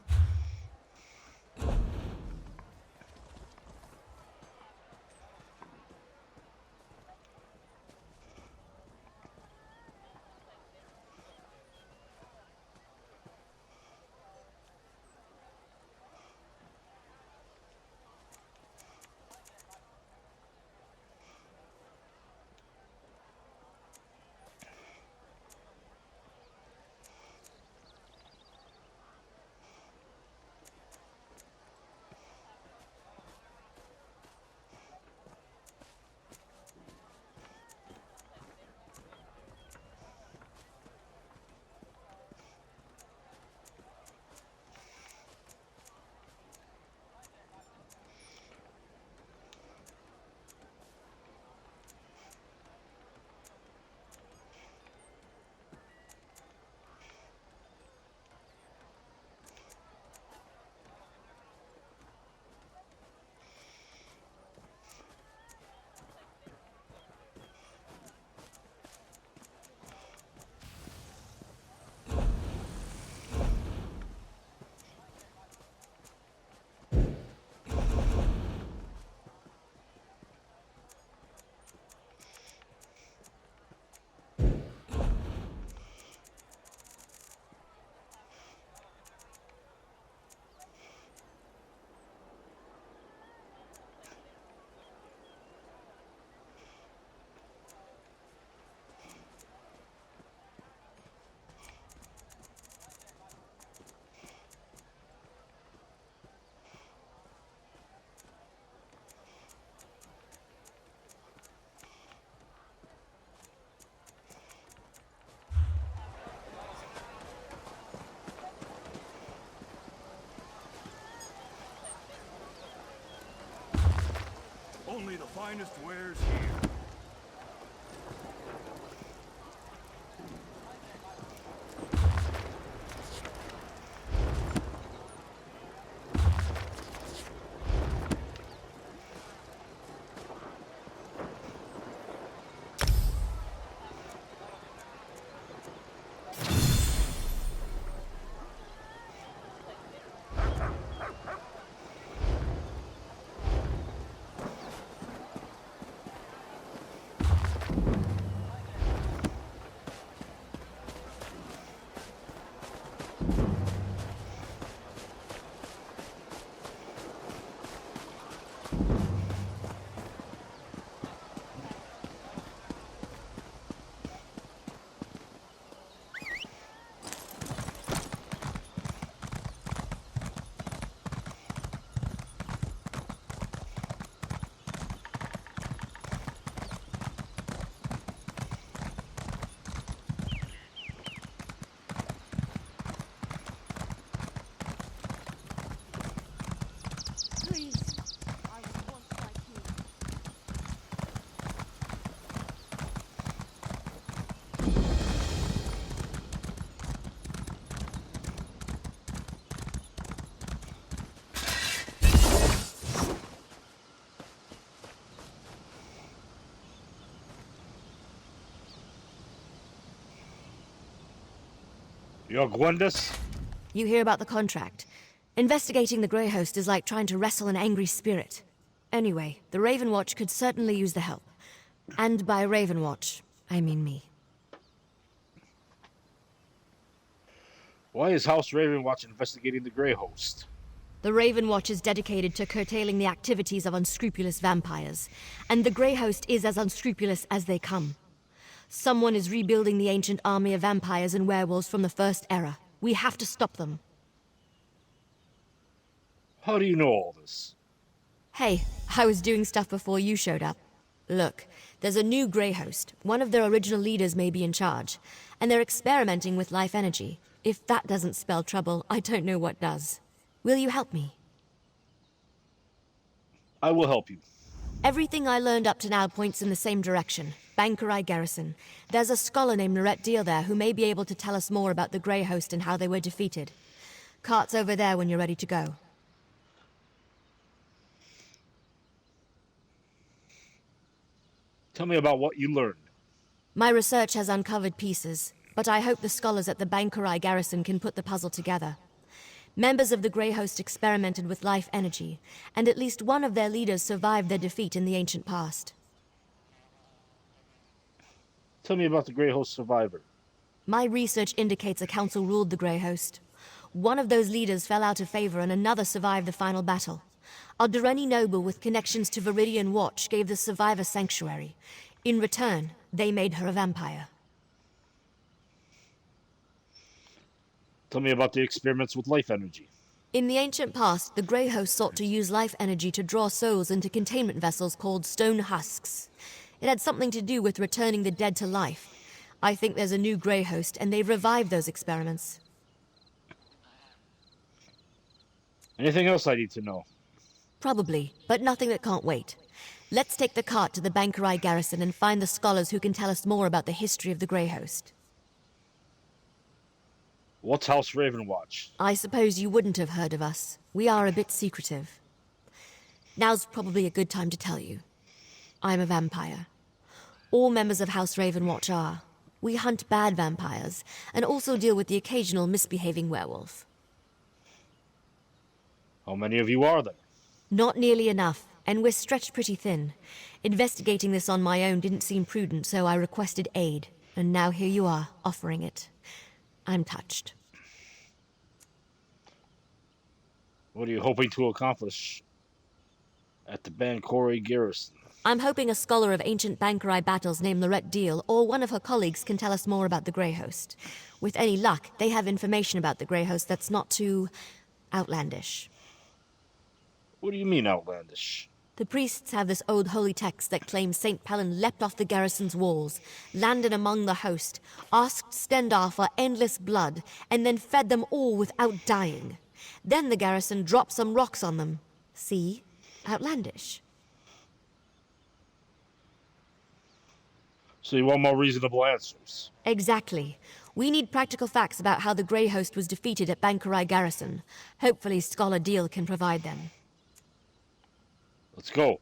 finest wares here. You're Gwendis? You hear about the contract. Investigating the Grey Host is like trying to wrestle an angry spirit. Anyway, the Raven Watch could certainly use the help. And by Raven Watch, I mean me. Why is House Ravenwatch investigating the Grey Host? The Raven Watch is dedicated to curtailing the activities of unscrupulous vampires, and the Grey Host is as unscrupulous as they come. Someone is rebuilding the ancient army of vampires and werewolves from the First Era. We have to stop them. How do you know all this? Hey, I was doing stuff before you showed up. Look, there's a new Grey Host. One of their original leaders may be in charge, and they're experimenting with life energy. If that doesn't spell trouble, I don't know what does. Will you help me? I will help you. Everything I learned up to now points in the same direction. Bankerai Garrison. There's a scholar named Lorette Deal there who may be able to tell us more about the Grey Host and how they were defeated. Cart's over there when you're ready to go. Tell me about what you learned. My research has uncovered pieces, but I hope the scholars at the Bankerai Garrison can put the puzzle together. Members of the Grey Host experimented with life energy, and at least one of their leaders survived their defeat in the ancient past. Tell me about the Grey Host survivor. My research indicates a council ruled the Grey Host. One of those leaders fell out of favor and another survived the final battle. A Durrani noble with connections to Viridian Watch gave the survivor sanctuary. In return, they made her a vampire. Tell me about the experiments with life energy. In the ancient past, the Grey Host sought to use life energy to draw souls into containment vessels called stone husks. It had something to do with returning the dead to life. I think there's a new Grey Host, and they've revived those experiments. Anything else I need to know? Probably, but nothing that can't wait. Let's take the cart to the Bankerai Garrison and find the scholars who can tell us more about the history of the Grey Host. What's House Ravenwatch? I suppose you wouldn't have heard of us. We are a bit secretive. Now's probably a good time to tell you. I'm a vampire. All members of House Ravenwatch are. We hunt bad vampires, and also deal with the occasional misbehaving werewolf. How many of you are there? Not nearly enough, and we're stretched pretty thin. Investigating this on my own didn't seem prudent, so I requested aid, and now here you are, offering it. I'm touched. What are you hoping to accomplish at the Bankerai Garrison? I'm hoping a scholar of ancient Bankerai battles named Lorette Deal or one of her colleagues can tell us more about the Grey Host. With any luck, they have information about the Grey Host that's not too outlandish. What do you mean outlandish? The priests have this old holy text that claims St. Pelin leapt off the garrison's walls, landed among the host, asked Stendarr for endless blood, and then fed them all without dying. Then the garrison dropped some rocks on them. See? Outlandish. So you want more reasonable answers. Exactly. We need practical facts about how the Grey Host was defeated at Bankurai Garrison. Hopefully Scholar Deal can provide them. Let's go.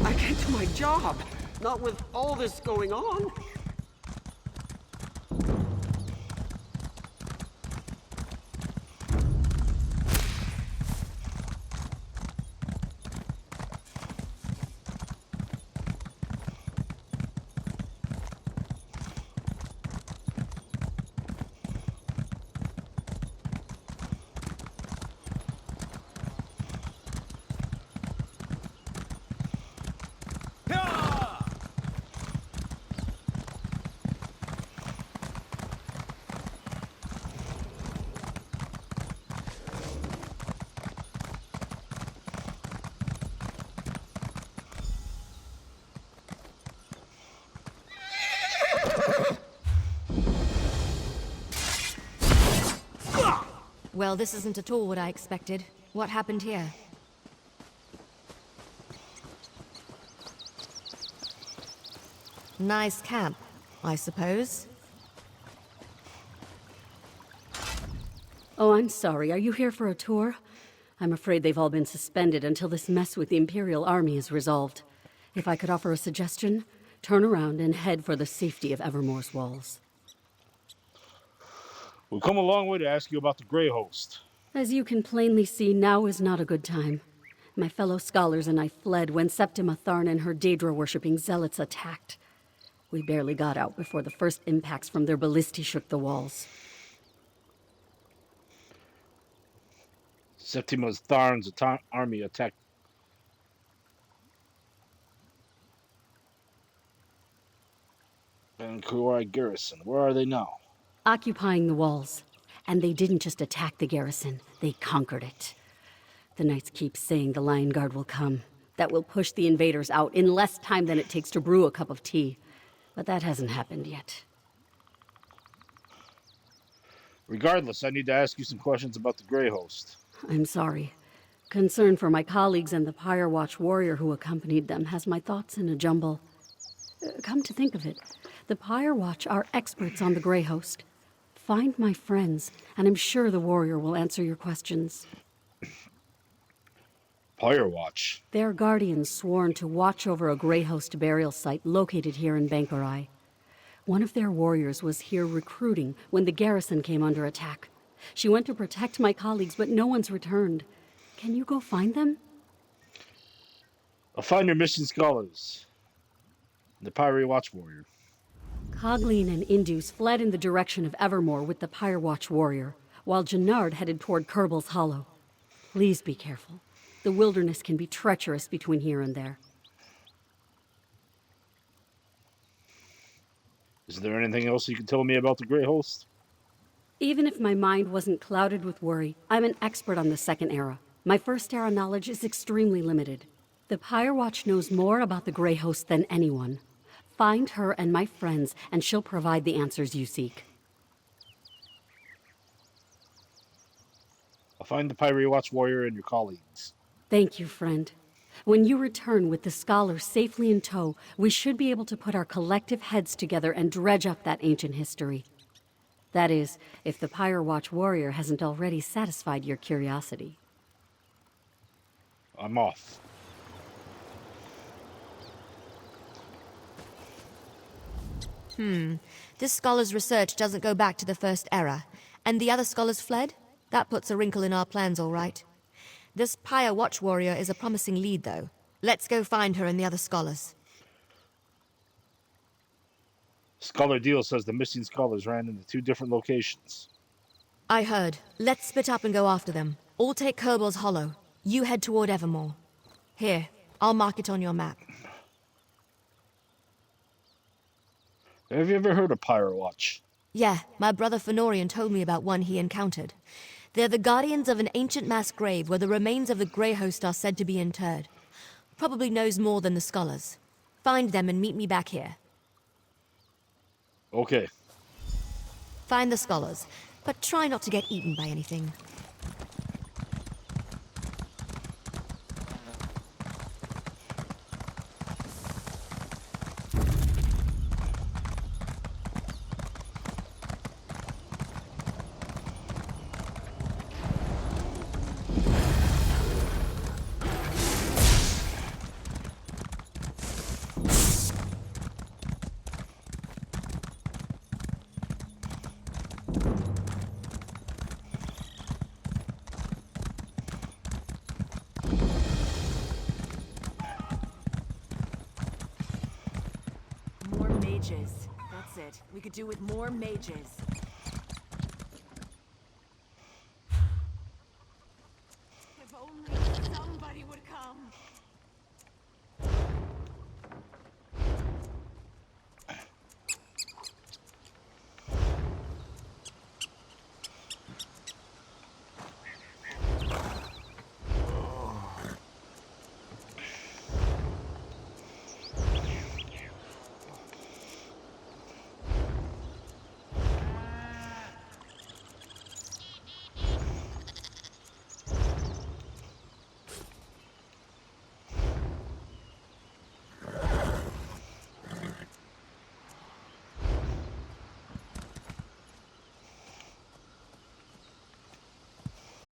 I can't do my job. Not with all this going on. Well, this isn't at all what I expected. What happened here? Nice camp, I suppose. Oh, I'm sorry. Are you here for a tour? I'm afraid they've all been suspended until this mess with the Imperial Army is resolved. If I could offer a suggestion, turn around and head for the safety of Evermore's walls. We've come a long way to ask you about the Grey Host. As you can plainly see, now is not a good time. My fellow scholars and I fled when Septima Tharn and her Daedra-worshipping zealots attacked. We barely got out before the first impacts from their ballistae shook the walls. Septima Tharn's army attacked Bankurai Garrison. Where are they now? Occupying the walls. And they didn't just attack the garrison, they conquered it. The Knights keep saying the Lion Guard will come. That will push the invaders out in less time than it takes to brew a cup of tea. But that hasn't happened yet. Regardless, I need to ask you some questions about the Grey Host. I'm sorry. Concern for my colleagues and the Pyre Watch warrior who accompanied them has my thoughts in a jumble. Come to think of it, the Pyre Watch are experts on the Grey Host. Find my friends, and I'm sure the warrior will answer your questions. Pyre Watch? They're guardians sworn to watch over a Grey Host burial site located here in Bankurai. One of their warriors was here recruiting when the garrison came under attack. She went to protect my colleagues, but no one's returned. Can you go find them? I'll find your mission scholars. The Pyre Watch warrior. Cogleen and Indus fled in the direction of Evermore with the Pyre Watch warrior, while Jannard headed toward Kerbel's Hollow. Please be careful. The wilderness can be treacherous between here and there. Is there anything else you can tell me about the Grey Host? Even if my mind wasn't clouded with worry, I'm an expert on the Second Era. My First Era knowledge is extremely limited. The Pyre Watch knows more about the Grey Host than anyone. Find her and my friends, and she'll provide the answers you seek. I'll find the Pyre Watch warrior and your colleagues. Thank you, friend. When you return with the scholars safely in tow, we should be able to put our collective heads together and dredge up that ancient history. That is, if the Pyre Watch warrior hasn't already satisfied your curiosity. I'm off. This scholar's research doesn't go back to the First Era. And the other scholars fled? That puts a wrinkle in our plans, all right. This Pyre Watch warrior is a promising lead, though. Let's go find her and the other scholars. Scholar Deal says the missing scholars ran into 2 different locations. I heard. Let's split up and go after them. I'll take Kerbal's Hollow. You head toward Evermore. Here, I'll mark it on your map. Have you ever heard of Pyro Watch? Yeah, my brother Fenorian told me about one he encountered. They're the guardians of an ancient mass grave where the remains of the Grey Host are said to be interred. Probably knows more than the scholars. Find them and meet me back here. Okay. Find the scholars, but try not to get eaten by anything. More mages. That's it. We could do with more mages.